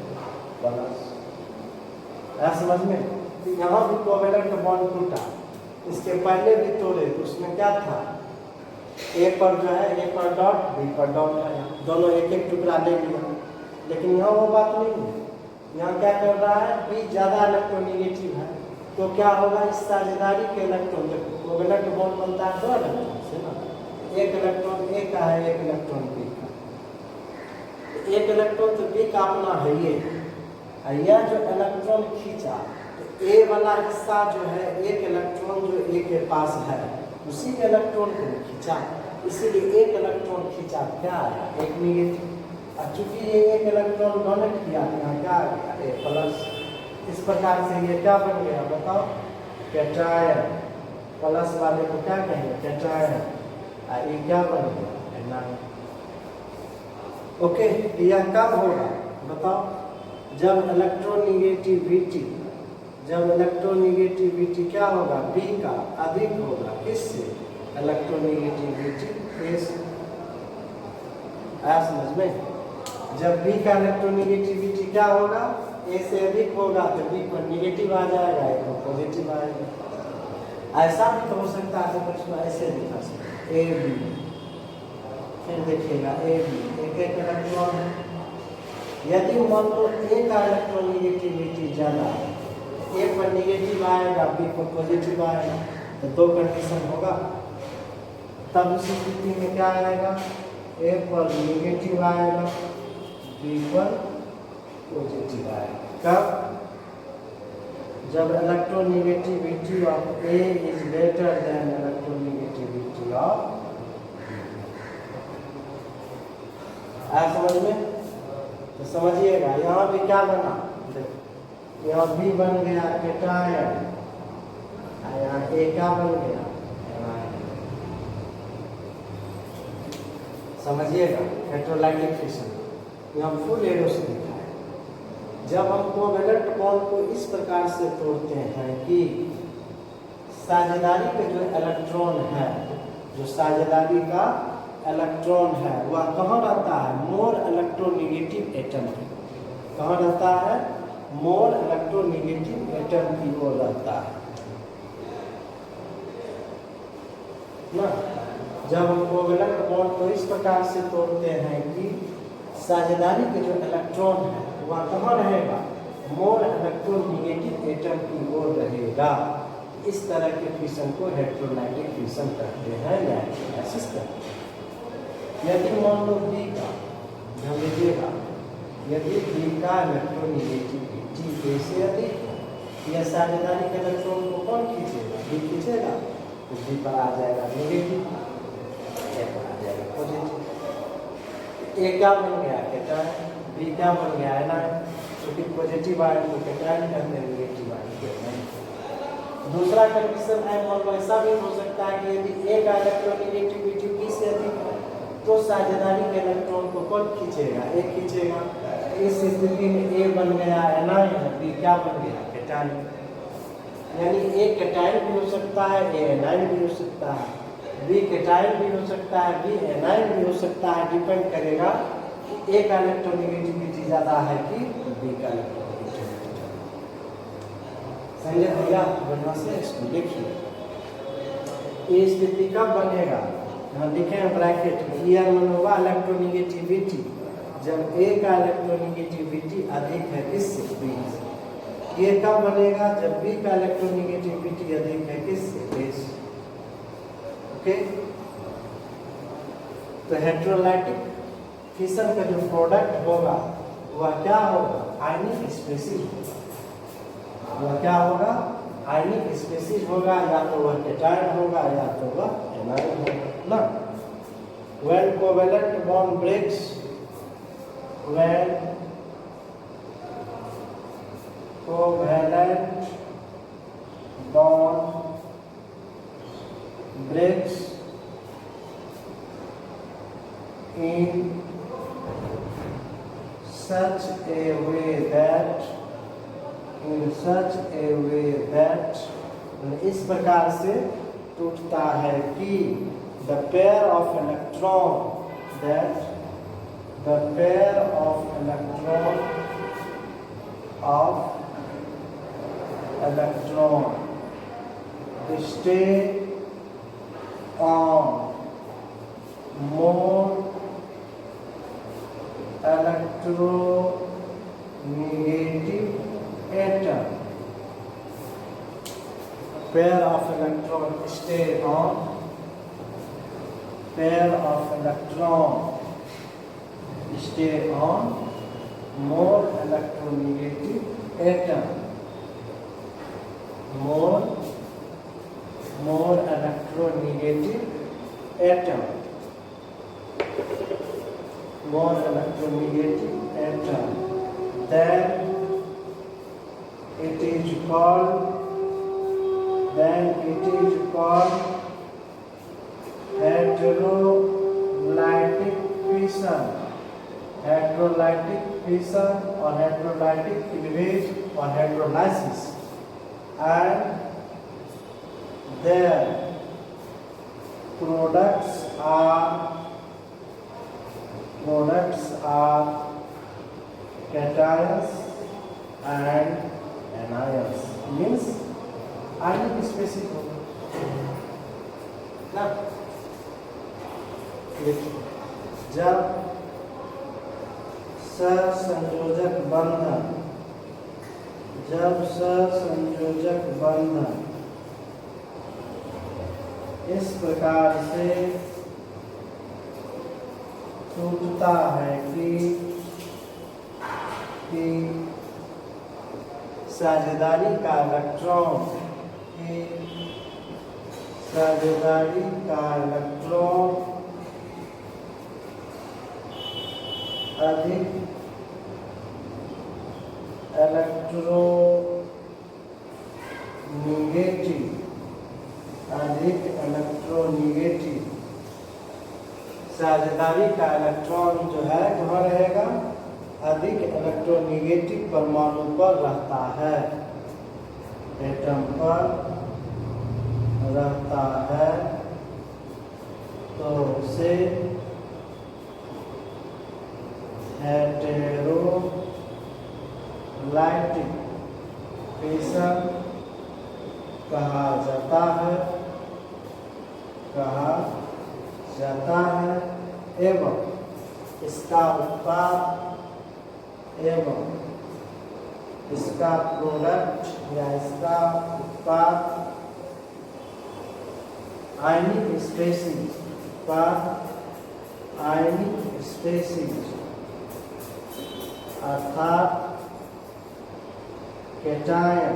प्लस। समझ में, तो यहाँ भी कोवेलेंट बॉन्ड टूटा, इसके पहले भी तोड़े तो उसमें क्या था, A पर जो है, A पर डॉट, B पर डॉट है, दोनों एक एक टुकड़ा ले लिया। लेकिन यहाँ वो बात नहीं है, यहाँ क्या कर रहा है, B ज़्यादा इलेक्ट्रोनिगेटिव है, तो क्या होगा, इस साझेदारी के इलेक्ट्रॉन, देखो कोवेलेंट बॉन्ड बनता है 2 इलेक्ट्रॉन से ना, एक इलेक्ट्रॉन A का है, एक इलेक्ट्रॉन B का। एक इलेक्ट्रॉन तो B का अपना है ये, यह जो इलेक्ट्रॉन खींचा तो A वाला हिस्सा जो है, एक इलेक्ट्रॉन जो A के पास है उसी इलेक्ट्रॉन को खींचा, इसीलिए एक इलेक्ट्रॉन खींचा, क्या आया, एक निगेटिव। और चूंकि ये एक इलेक्ट्रॉन डोनेट किया तो यहाँ क्या आ गया, A प्लस। इस प्रकार से ये क्या बन गया, बताओ, कैटायन। प्लस वाले को क्या कहेंगे, कैटायन, और ये क्या बन गया, एनायन। ओके, यह कब होगा बताओ, जब इलेक्ट्रोनिगेटिविटी क्या होगा, B का अधिक होगा, किससे, इलेक्ट्रोनिगेटिविटी A से। आया समझ में, जब B का इलेक्ट्रोनिगेटिविटी क्या होगा, A से अधिक होगा तो B पर निगेटिव आ जाएगा, A पर पॉजिटिव आएगा। ऐसा भी तो हो सकता है, तो इसमें ऐसे दिखा सकते, A B, फिर देखिएगा A B, एक एक इलेक्ट्रॉन है। यदि मान लो A का इलेक्ट्रोनिगेटिविटी ज़्यादा है, A पर निगेटिव आएगा, B पर पॉजिटिव आएगा, तो 2 कंडीशन होगा। तब उस स्थिति में क्या आएगा, A पर निगेटिव आएगा, B पर पॉजिटिव आएगा। कब, जब electronegativity of A is greater than electronegativity of, आया समझ में, तो समझिएगा यहाँ भी क्या बना, यहाँ B बन गया कैटायन, यहाँ A क्या बन गया, समझिएगा, इलेक्ट्रोलाइटिक फिशन। यहाँ फुल एरो से लिखा है। जब हम कोवेलेंट बॉन्ड को इस प्रकार से तोड़ते हैं कि साझेदारी के जो इलेक्ट्रॉन है, जो साझेदारी का इलेक्ट्रॉन है वह कहाँ रहता है, मोर इलेक्ट्रोनिगेटिव एटम की, कहाँ रहता है, मोर इलेक्ट्रोनिगेटिव एटम की ओर रहता है ना। जब हम कोवेलेंट बॉन्ड को इस प्रकार से तोड़ते हैं कि साझेदारी के जो इलेक्ट्रॉन है वह कहाँ रहेगा, मोर इलेक्ट्रोनिगेटिव एटम की ओर रहेगा। इस तरह के फिशन को इलेक्ट्रोलाइटिक फिशन कहते हैं या इलेक्ट्रोलाइसिस कहते हैं। यदि मान लो B का, ध्यान दीजिएगा, यदि B का इलेक्ट्रोनिगेटिविटी A से अधिक है, यह साझेदारी के इलेक्ट्रॉन को कौन खींचेगा, B खींचेगा, तो B पर आ जाएगा नेगेटिव, A पर आ जाएगा पॉजिटिव। A क्या बन गया, कैटायन, B क्या बन गया, एनायन। क्योंकि पॉजिटिव आयन को कैटायन कहते हैं, नेगेटिव आयन को एनायन। दूसरा कंडीशन है, मान लो ऐसा भी हो सकता है कि यदि A का इलेक्ट्रोनिगेटिविटी B से अधिक है तो साझेदारी के इलेक्ट्रॉन को कौन खींचेगा, A खींचेगा। इस स्थिति में A बन गया एनायन, B क्या बन गया, कैटायन। यानी A कैटायन भी हो सकता है, A एनायन भी हो सकता है, B कैटायन भी हो सकता है, B एनायन भी हो सकता है। डिपेंड करेगा कि A का इलेक्ट्रोनिगेटिविटी ज़्यादा है कि B का इलेक्ट्रोनिगेटिविटी ज़्यादा। समझे भैया, बढ़िया से इसको देखिए। ये स्थिति कब बनेगा, यहाँ लिखे हैं ब्रैकेट में, यह मनोवा इलेक्ट्रोनिगेटिविटी जब A का इलेक्ट्रोनिगेटिविटी अधिक है किससे, B से। ये कब बनेगा, जब B का इलेक्ट्रोनिगेटिविटी अधिक है किससे, A से। ओके, तो हेटेरोलाइटिक फिशन का जो प्रोडक्ट होगा वह क्या होगा, आयनिक स्पीशीज होगा। वह क्या होगा, आयनिक स्पीशीज होगा, या तो वह केटायन होगा या तो वह एनायन होगा ना। When covalent bond breaks, when covalent bond breaks in such a way that इस प्रकार से टूटता है कि the pair of electron stay on more electronegative atom. Pair of electron stay on more electronegative atom. More electronegative atom. More electronegative atom. Then it is called heterolytic fission. Heterolytic fission or heterolytic cleavage or hydrolysis, and their products are cations and anions. Means ionic species होगा ना। जब सहसंयोजक बंधन इस प्रकार से टूटता है कि साझेदारी का इलेक्ट्रॉन अधिक इलेक्ट्रोनिगेटिव साझेदारी का इलेक्ट्रॉन जो है कहाँ रहेगा, अधिक इलेक्ट्रोनिगेटिव परमाणु पर रहता है, एटम पर रहता है, तो उसे हेटेरोलाइटिक फिशन कहा जाता है एवं इसका प्रोडक्ट या इसका उत्पाद आयनिक स्पीशीज अर्थात केटायन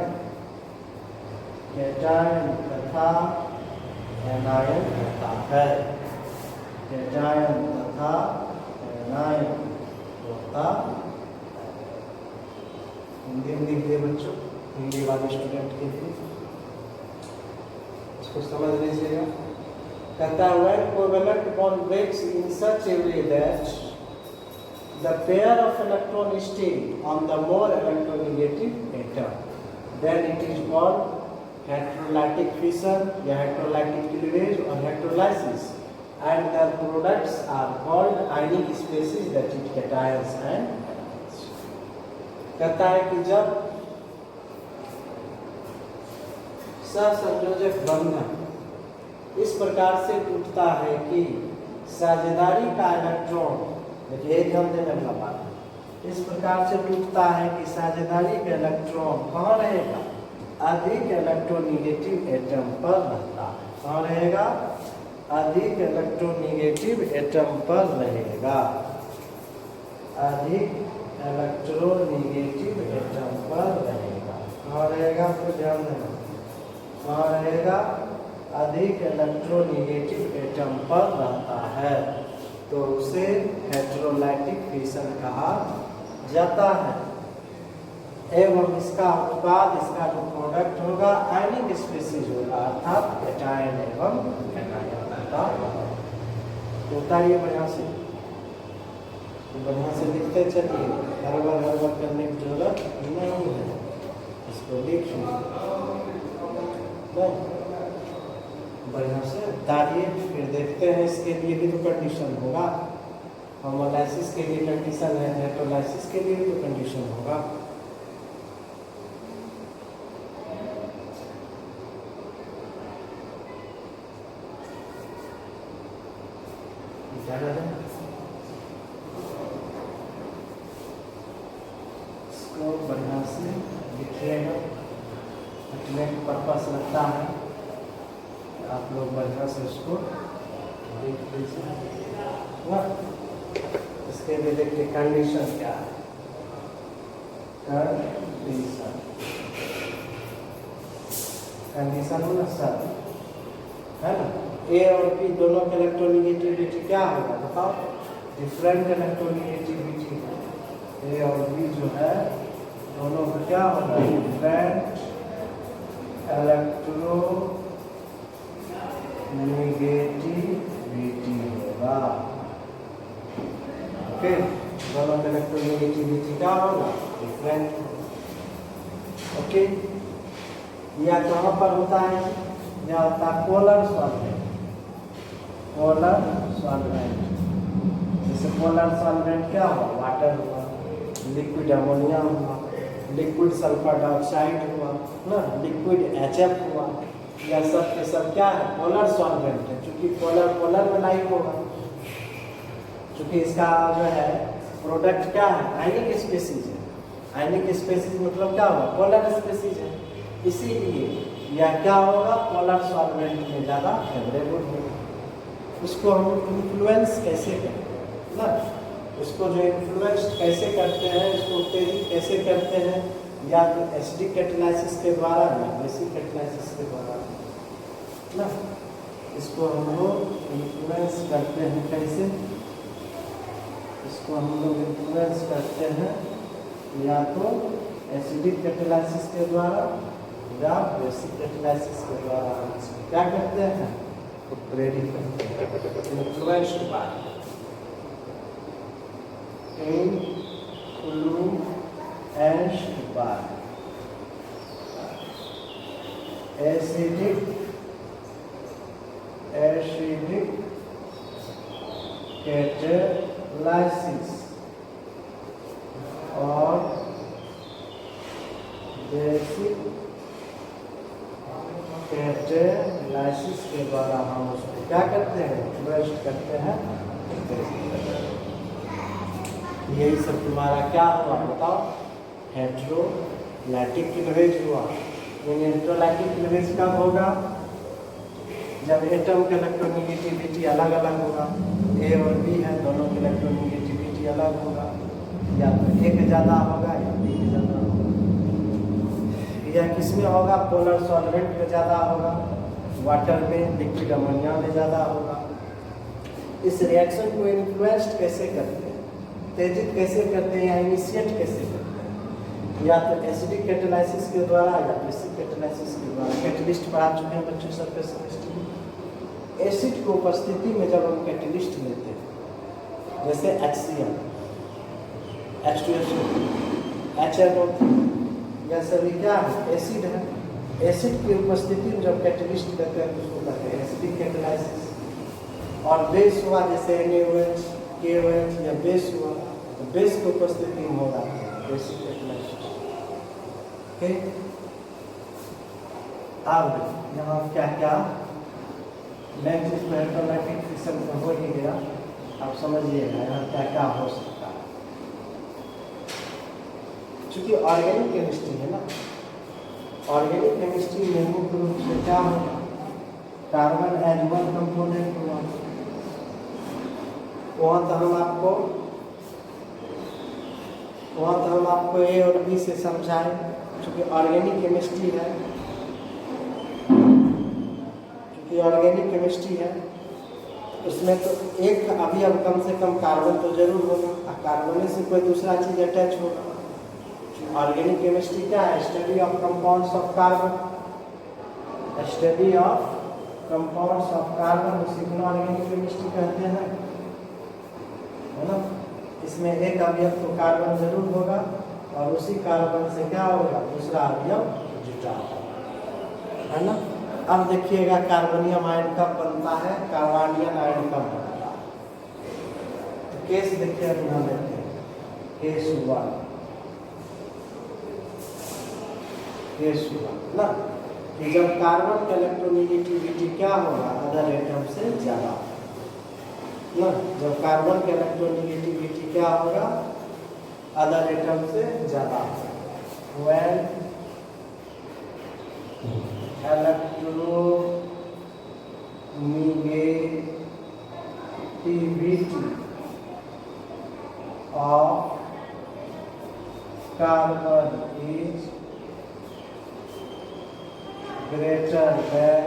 तथा एनायन होता है। केटायन तथा एनायन होता है। हिंदी में लिख दिए बच्चों, हिंदी वाले स्टूडेंट के लिए इसको समझ लीजिएगा। कहता है when covalent bond breaks in such a way that the pair of electrons stay on the more electronegative atom, then it is called heterolytic fission या heterolytic cleavage or heterolysis, and their products are called ionic species, that is cations and anions. कहता है कि जब सहसंयोजक बंधन इस प्रकार से टूटता है कि साझेदारी का इलेक्ट्रॉन, देखिए ध्यान देने वाला बात, इस प्रकार से टूटता है कि साझेदारी का इलेक्ट्रॉन कहाँ रहेगा, अधिक इलेक्ट्रोनिगेटिव एटम पर रहता है। कहाँ रहेगा, अधिक इलेक्ट्रोनिगेटिव एटम पर रहेगा। अधिक इलेक्ट्रोनेगेटिव एटम पर रहेगा। कहाँ रहेगा आपको ध्यान देना, कहाँ रहेगा, अधिक इलेक्ट्रोनेगेटिव एटम पर रहता है तो उसे हेटेरोलाइटिक फिशन कहा जाता है। एवं इसका उत्पाद, इसका जो प्रोडक्ट होगा आयनिक स्पीशीज होगा, अर्थात एटायन एवं एनायन होता है। तो उतारिए बढ़िया से, बढ़िया से लिखते चलिए, गड़बड़ करने की जरूरत नहीं है, इसको लिख बढ़िया से उतारिए। फिर देखते हैं, इसके लिए भी तो कंडीशन होगा, होमोलाइसिस के लिए कंडीशन है, हेटेरोलाइसिस के लिए भी तो कंडीशन होगा। इसको बढ़िया से लिखिएगा, लिखने का पर्पस लगता है, आप लोग बढ़िया से उसको देख लीजिए। इसके लिए देखिए कंडीशन क्या है, कंडीशन हो ना सर, है ना। ए और पी दोनों के इलेक्ट्रोनेगेटिविटी क्या होगा बताओ, डिफरेंट इलेक्ट्रोनेगेटिविटी है। ए और बी जो है दोनों का क्या होगा, डिफरेंट इलेक्ट्रोनेगेटिविटी होगा। ओके, दोनों का इलेक्ट्रोनेगेटिविटी क्या होगा, डिफरेंट। ओके, या कहाँ पर होता है, या होता है पोलर सॉल्वेंट, पोलर सॉल्वेंट। जैसे पोलर सॉल्वेंट क्या हुआ, वाटर हुआ, लिक्विड अमोनिया हुआ, लिक्विड सल्फर डाइऑक्साइड हुआ ना, लिक्विड HF हुआ, यह सब के सब क्या है, पोलर सॉल्वेंट है। चूंकि पोलर पोलर में लाइक होगा, चूंकि इसका जो है प्रोडक्ट क्या है, आयनिक स्पीशीज है। आयनिक स्पीशीज मतलब क्या होगा, पोलर स्पीशीज है, इसीलिए यह क्या होगा, पोलर सॉल्वेंट में ज़्यादा फेवरेबल होगा। उसको हम इन्फ्लुएंस कैसे करें ना, उसको जो इन्फ्लुएंस कैसे करते हैं, इसको उत्तेजित कैसे करते हैं, या तो एसिडिक कैटालिसिस के द्वारा या बेसिक कैटालिसिस के द्वारा ना, इसको हम लोग इन्फ्लुएंस करते हैं। कैसे इसको हम लोग इन्फ्लुएंस करते हैं, या तो एसिडिक कैटालिसिस के द्वारा या बेसिक कैटालिसिस के द्वारा। क्या करते हैं, प्रेरित करते हैं, influenced by, influenced by acidic catalysis और basic catalysis के द्वारा हम उसको क्या करते हैं, इन्फ्लुएंस करते हैं। यही सब तुम्हारा क्या हुआ बताओ, हेटेरोलाइटिक क्लीवेज हुआ। हेटेरोलाइटिक क्लीवेज कब होगा, जब एटम का इलेक्ट्रोनेगेटिविटी अलग अलग होगा। ए और बी है, दोनों की इलेक्ट्रोनेगेटिविटी अलग होगा, या तो ए का ज़्यादा होगा या बी का ज़्यादा होगा। या किस में होगा, पोलर सॉल्वेंट में ज़्यादा होगा, वाटर में, लिक्विड अमोनिया में ज़्यादा होगा। इस रिएक्शन को इन्फ्लुएंस्ड कैसे करते हैं, उत्तेजित कैसे करते हैं, या इनिशिएट कैसे करते हैं, या तो एसिडिक कैटालिसिस के द्वारा या बेसिक कैटालिसिस के द्वारा। कैटलिस्ट पढ़ा चुके हैं बच्चों सबके सेमेस्टर में। एसिड की उपस्थिति में जब हम कैटलिस्ट लेते हैं, जैसे HCl, H2SO, HNO3, यह सभी क्या है, एसिड है। एसिड की उपस्थिति में जब कैटलिस्ट लेते हैं तो उसको कहते हैं एसिडिक कैटालिसिस। और बेस हुआ जैसे NaOH, KOH या बेस हुआ, तो बेस की उपस्थिति में होगा बेसिक कैटालिसिस। ओके, अब यहाँ क्या क्या नेक्स्ट इसमें हेटेरोलाइटिक फिशन तो हो ही गया। आप समझिएगा यहाँ क्या क्या हो सकता है, चूँकि ऑर्गेनिक केमिस्ट्री है ना। ऑर्गेनिक केमिस्ट्री में मुख्य रूप से क्या होगा, कार्बन एज वन कंपोनेंट होगा। वहाँ तो हम आपको वहाँ तो हम आपको ए और बी से समझाएं, क्योंकि ऑर्गेनिक केमिस्ट्री है, उसमें तो एक अवयव कम से कम कार्बन तो जरूर होगा, कार्बन से कोई दूसरा चीज अटैच होगा। ऑर्गेनिक केमिस्ट्री क्या है? Study of compounds of carbon, study of compounds of carbon, उसी को ऑर्गेनिक केमिस्ट्री कहते हैं, है ना। इसमें एक अवयव तो कार्बन जरूर होगा और उसी कार्बन से क्या होगा? दूसरा अवयव जुटा होगा, है ना। अब देखिएगा कार्बोनियम आयन कब बनता है, कार्बोनियम आयन कब बनता है। तो केस देखिए, अभी हम लेते हैं केस 1 ना, कि जब कार्बन का इलेक्ट्रोनेगेटिविटी क्या होगा? अदर एटम से ज्यादा ना। जब कार्बन का इलेक्ट्रोनेगेटिविटी क्या होगा? अदर एटम से ज्यादा। When electronegativity of carbon is greater than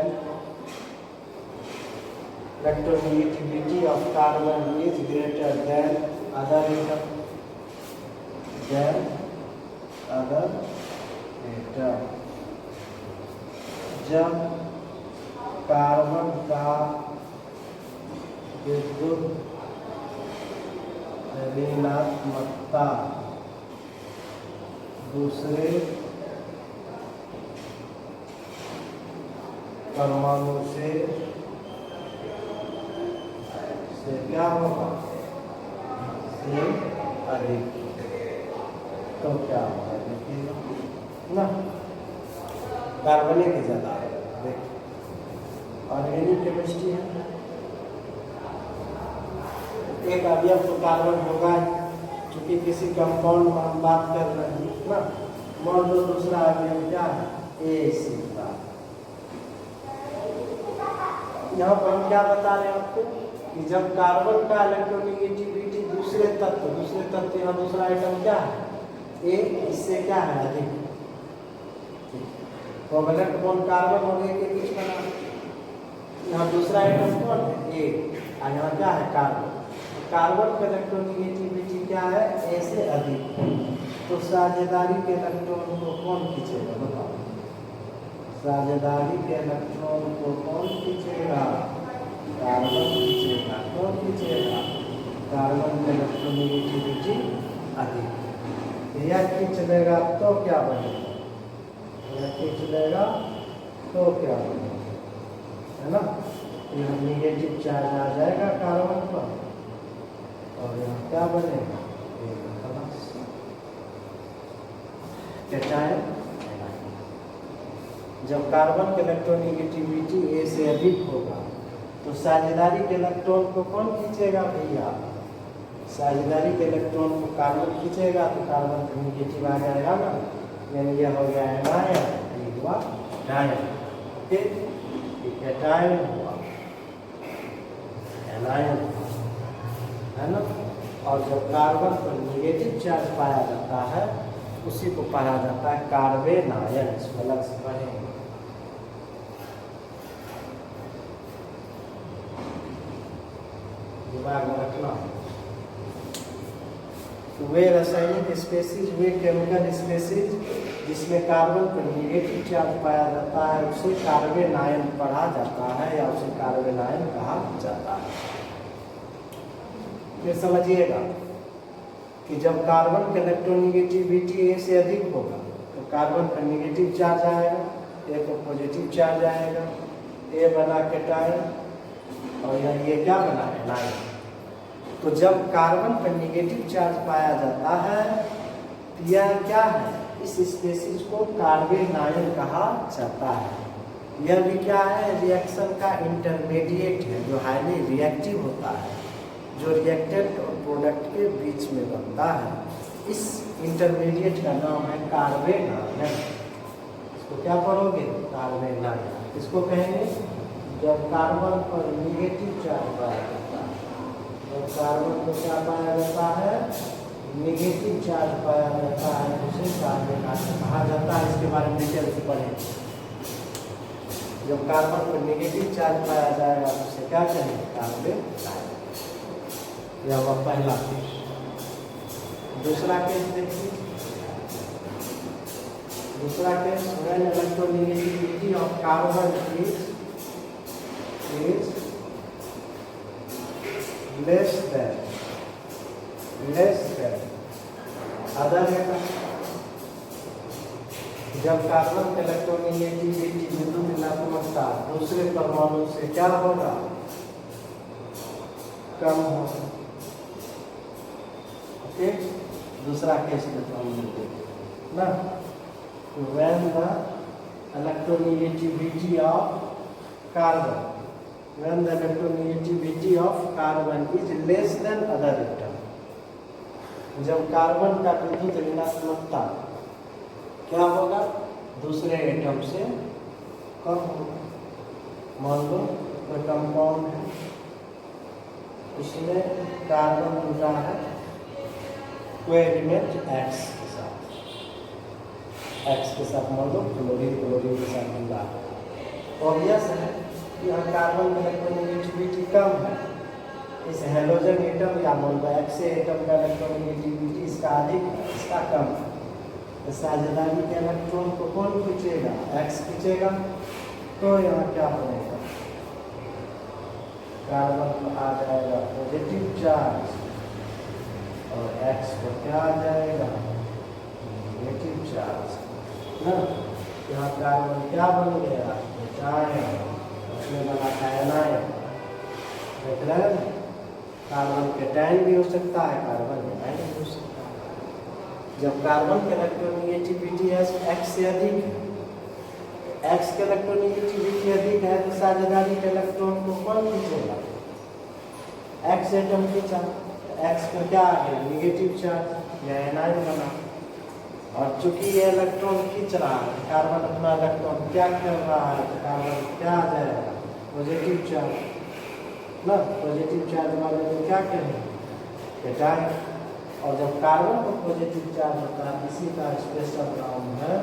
electronegativity of carbon is greater than other atom, जब कार्बन का विद्युत ऋणात्मकता दूसरे परमाणु से क्या होगा? से अधिक, तो क्या होगा? देखिए ना, कार्बनिक के ज्यादा। देखिए ऑर्गेनिक केमिस्ट्री है, एक अवयव तो कार्बन होगा, क्योंकि किसी कंपाउंड में हम बात कर रहे हैं ना। मान लो दूसरा अवयव क्या है? AC का। यहाँ पर हम क्या बता रहे हैं आपको कि जब कार्बन का इलेक्ट्रोनेगेटिविटी दूसरे तत्व यहाँ दूसरा आइटम क्या है? A, इससे क्या है? अधिक। कोवेलेंट बॉन्ड कार्बन और A के बीच बना, यहाँ दूसरा आइटम कौन है? A, और यहाँ क्या है? कार्बन। कार्बन का इलेक्ट्रोनेगेटिविटी क्या है? A से अधिक। तो साझेदारी के इलेक्ट्रॉन को कौन खींचेगा? बताओ, साझेदारी के इलेक्ट्रॉन को कौन खींचेगा? कार्बन खींचेगा। कौन खींचेगा? कार्बन का इलेक्ट्रोनेगेटिविटी अधिक। यह खींच लेगा तो क्या बनेगा? यह खींच लेगा तो क्या बनेगा, है ना। यह निगेटिव चार्ज आ जाएगा कार्बन पर और यहाँ क्या बनेगा? कैटायन। जब कार्बन का इलेक्ट्रोनेगेटिविटी A से अधिक होगा तो साझेदारी के इलेक्ट्रॉन को कौन खींचेगा भैया? साझेदारी के इलेक्ट्रॉन को कार्बन खींचेगा तो कार्बन का निगेटिव आ जाएगा ना, यानी यह हो गया एनायन, ये हुआ डायन। ओके, कैटायन हुआ, एनायन, है ना। और जब कार्बन पर निगेटिव चार्ज पाया जाता है उसी को पाया जाता है कार्बेन आयन। इसको अलग से पढ़ेंगे। दिमाग में रखना, वे रासायनिक स्पेसीज, वे केमिकल स्पेसीज जिसमें कार्बन पर निगेटिव चार्ज पाया जाता है उसे कार्बेन आयन पढ़ा जाता है या उसे कार्बेन आयन कहा जाता है। फिर समझिएगा कि जब कार्बन का इलेक्ट्रोनेगेटिविटी A से अधिक होगा तो कार्बन पर निगेटिव चार्ज आएगा, A पर पॉजिटिव चार्ज आएगा, A बना कैटायन और यहाँ ये क्या बना? एनायन। तो जब कार्बन पर निगेटिव चार्ज पाया जाता है तो यह क्या है? इस स्पेसीज को कार्बेन आयन कहा जाता है। यह भी क्या है? रिएक्शन का इंटरमीडिएट है जो हाईली रिएक्टिव होता है, जो रिएक्टेंट और प्रोडक्ट के बीच में बनता है। इस इंटरमीडिएट का नाम है कार्बेन आयन। इसको क्या पढ़ोगे? Carbene ion. इसको कहेंगे जब कार्बन पर निगेटिव चार्ज पाया जाता है, जब कार्बन को क्या पाया जाता है? निगेटिव चार्ज पाया जाता है उसे कार्बन कहा जाता है। इसके बारे में डिटेल से पढ़ेंगे। जब कार्बन पर निगेटिव चार्ज पाया जाएगा तो उसे क्या कहेंगे? कार्बन। यह हुआ पहला केस। दूसरा केस देखिए। दूसरा case when electronegativity of carbon is less than other atom. जब कार्बन इलेक्ट्रोनेगेटिविटी विद्युत ऋणात्मकता दूसरे परमाणु से क्या होगा? कम होगा। ओके, दूसरा केस में तो हम देखें ना, when the electronegativity of carbon is less than other atom। जब कार्बन का विद्युत ऋणात्मकता क्या होगा? दूसरे एटम से कम होगा। मान लो कोई कंपाउंड है, उसमें कार्बन जुड़ा है कोई एलिमेंट एक्स के साथ मान लो क्लोरीन के साथ जुड़ा है। ऑब्वियस है कि यहाँ कार्बन में इलेक्ट्रोनेगेटिविटी कम है। इस हेलोजन एटम या मान लो एक्स एटम का इलेक्ट्रोनेगेटिविटी इसका अधिक है, इसका कम है। तो साझेदारी के इलेक्ट्रॉन को कौन खींचेगा? एक्स खींचेगा। तो यहाँ क्या बनेगा? कार्बन को आ जाएगा पॉजिटिव चार्ज और एक्स को क्या आ जाएगा? नेगेटिव चार्ज ना। यहाँ कार्बन क्या बन गया? उसमें बना एनायन। देख रहे हैं, कार्बन कैटायन भी हो सकता है, कार्बन एनायन भी हो सकता है। जब कार्बन की इलेक्ट्रोनेगेटिविटी एक्स से अधिक है, एक्स की इलेक्ट्रोनेगेटिविटी अधिक है तो साझेदारी के इलेक्ट्रॉन को कौन खींचेगा? एक्स एटम खींचा, एक्स पर क्या आ गया? नेगेटिव चार्ज या एनायन बना। और चूंकि ये इलेक्ट्रॉन खींच रहा है, कार्बन अपना इलेक्ट्रॉन क्या कर रहा है? तो कार्बन क्या आ जाएगा? पॉजिटिव चार्ज ना। पॉजिटिव चार्ज वाले में क्या करेंगे? कैटायन। और जब कार्बन को पॉजिटिव चार्ज होता है, इसी का स्पेशल नाम है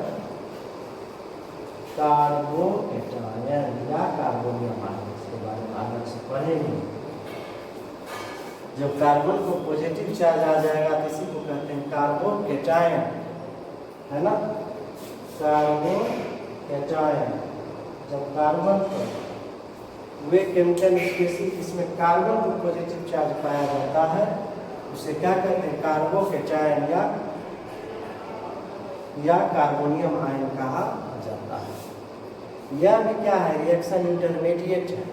कार्बोकैटायन या कार्बोनियम आयन। इसके बारे में अलग से पढ़ेंगे। जब कार्बन को पॉजिटिव चार्ज आ जाएगा तो इसी को कहते हैं कार्बोकैटायन, है ना। कार्बोकैटायन। जब कार्बन पर वे केमिकल स्पीशीज इसमें कार्बन को पॉजिटिव चार्ज पाया जाता है उसे क्या कहते हैं? कार्बोकैटायन या कार्बोनियम आयन कहा जाता है। यह भी क्या है? रिएक्शन इंटरमीडिएट है,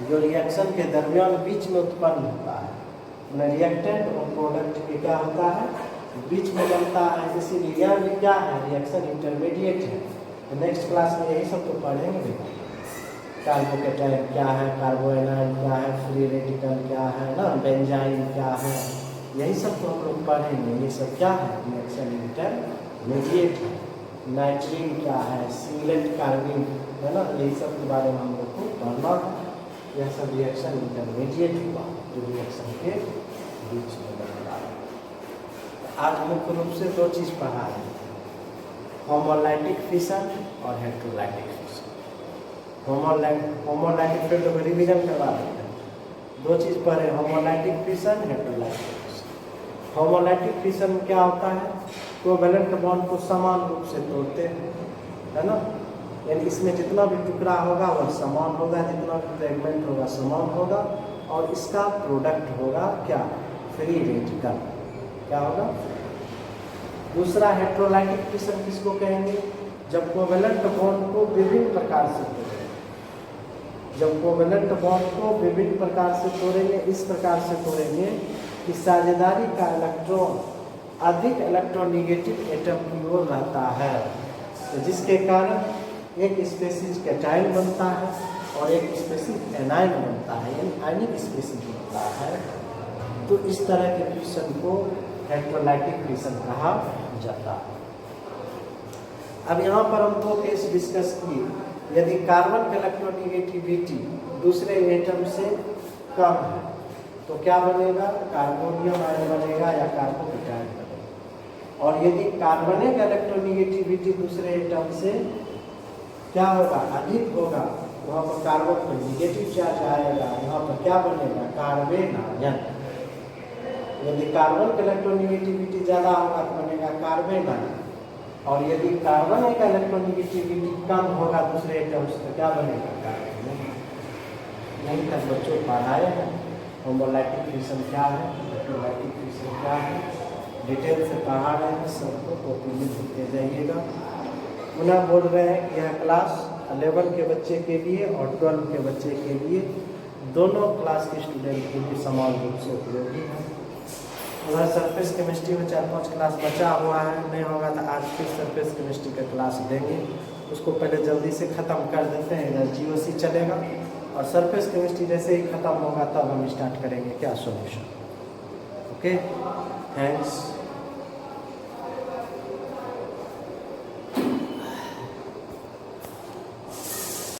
जो रिएक्शन के दरमियान बीच में उत्पन्न होता है। रिएक्टेंट और प्रोडक्ट के क्या होता है? बीच में बनता है। इसीलिए यह भी क्या है? रिएक्शन इंटरमीडिएट है। तो नेक्स्ट क्लास में यही सब तो पढ़ेंगे। कार्बोकैटायन क्या है, कार्बोएनायन क्या है, फ्री रेडिकल क्या है ना, बेंजाइन क्या है, यही सब तो हम लोग पढ़ेंगे। ये सब क्या है? रिएक्शन इंटरमीडिएट है। नाइट्रीन क्या है, सिंगलेट कार्बिन है ना, यही सब के बारे में हम लोग को पढ़ना है। यह सब रिएक्शन इंटरमीडिएट हुआ जो रिएक्शन के बीच में बनता है। आज मुख्य रूप से दो चीज़ पढ़ा है, होमोलाइटिक फिशन और हेटेरोलाइटिक फिशन। होमोलाइटिक फिर तो रिवीजन करवा देते हैं। दो चीज़ पढ़े, homolytic fission, heterolytic fission. Homolytic fission में क्या होता है? कोवैलेंट बॉन्ड को समान रूप से तोड़ते हैं, है ना। यानी इसमें जितना भी टुकड़ा होगा वह समान होगा, जितना भी फ्रेगमेंट होगा समान होगा, और इसका प्रोडक्ट होगा क्या? Free radical. क्या होगा? दूसरा हेटेरोलाइटिक फिशन किसको कहेंगे? जब कोवैलेंट बॉन्ड को विभिन्न प्रकार से तोड़ेंगे। जब कोवैलेंट बॉन्ड को विभिन्न प्रकार से तोड़ेंगे, इस प्रकार से तोड़ेंगे कि साझेदारी का इलेक्ट्रॉन अधिक इलेक्ट्रोनेगेटिव एटम की ओर रहता है, तो जिसके कारण एक स्पेसीज कैटायन बनता है और एक स्पेसीज एनायन बनता है, यानी आयनिक स्पेसीज बनता है। तो इस तरह के फिशन को हेटेरोलाइटिक फिशन कहा जाता है। अब यहाँ पर हम दो केस डिस्कस किए। यदि कार्बन की इलेक्ट्रोनेगेटिविटी दूसरे एटम से कम है तो क्या बनेगा, कार्बोनियम आयन बनेगा या कार्बोकेटायन बनेगा। और यदि कार्बनिक इलेक्ट्रोनिगेटिविटी दूसरे एटम से क्या होगा, अधिक होगा, वहाँ पर कार्बन पर निगेटिव चार्ज आएगा, यहाँ पर क्या बनेगा, कार्बेन आयन। यदि कार्बन की इलेक्ट्रोनिगेटिविटी ज़्यादा होगा तो बनेगा कार्बेन आयन, और यदि कार्बन का इलेक्ट्रोनिगेटिविटी कम होगा दूसरे एटम से तो क्या बनेगा, कार्बन। नहीं तक बच्चों पढ़ाए हैं होमोलाइटिक फिशन क्या है, इलेक्ट्रोलाइटिक फिशन क्या है, डिटेल से पढ़ा रहे हैं, सबको कॉपी में लिखते जाइएगा। पुनः बोल रहे हैं कि यह क्लास 11 के बच्चे के लिए और 12 के बच्चे के लिए, दोनों क्लास के स्टूडेंट के लिए समान रूप से उपयोगी है। उधर सरफेस केमिस्ट्री में 4-5 क्लास बचा हुआ है, नहीं होगा तो आज फिर सरफेस केमिस्ट्री का क्लास देंगे, उसको पहले जल्दी से ख़त्म कर देते हैं। इधर GOC चलेगा और सरफेस केमिस्ट्री जैसे ही ख़त्म होगा तब हम स्टार्ट करेंगे क्या, सॉल्यूशन। Okay, thanks.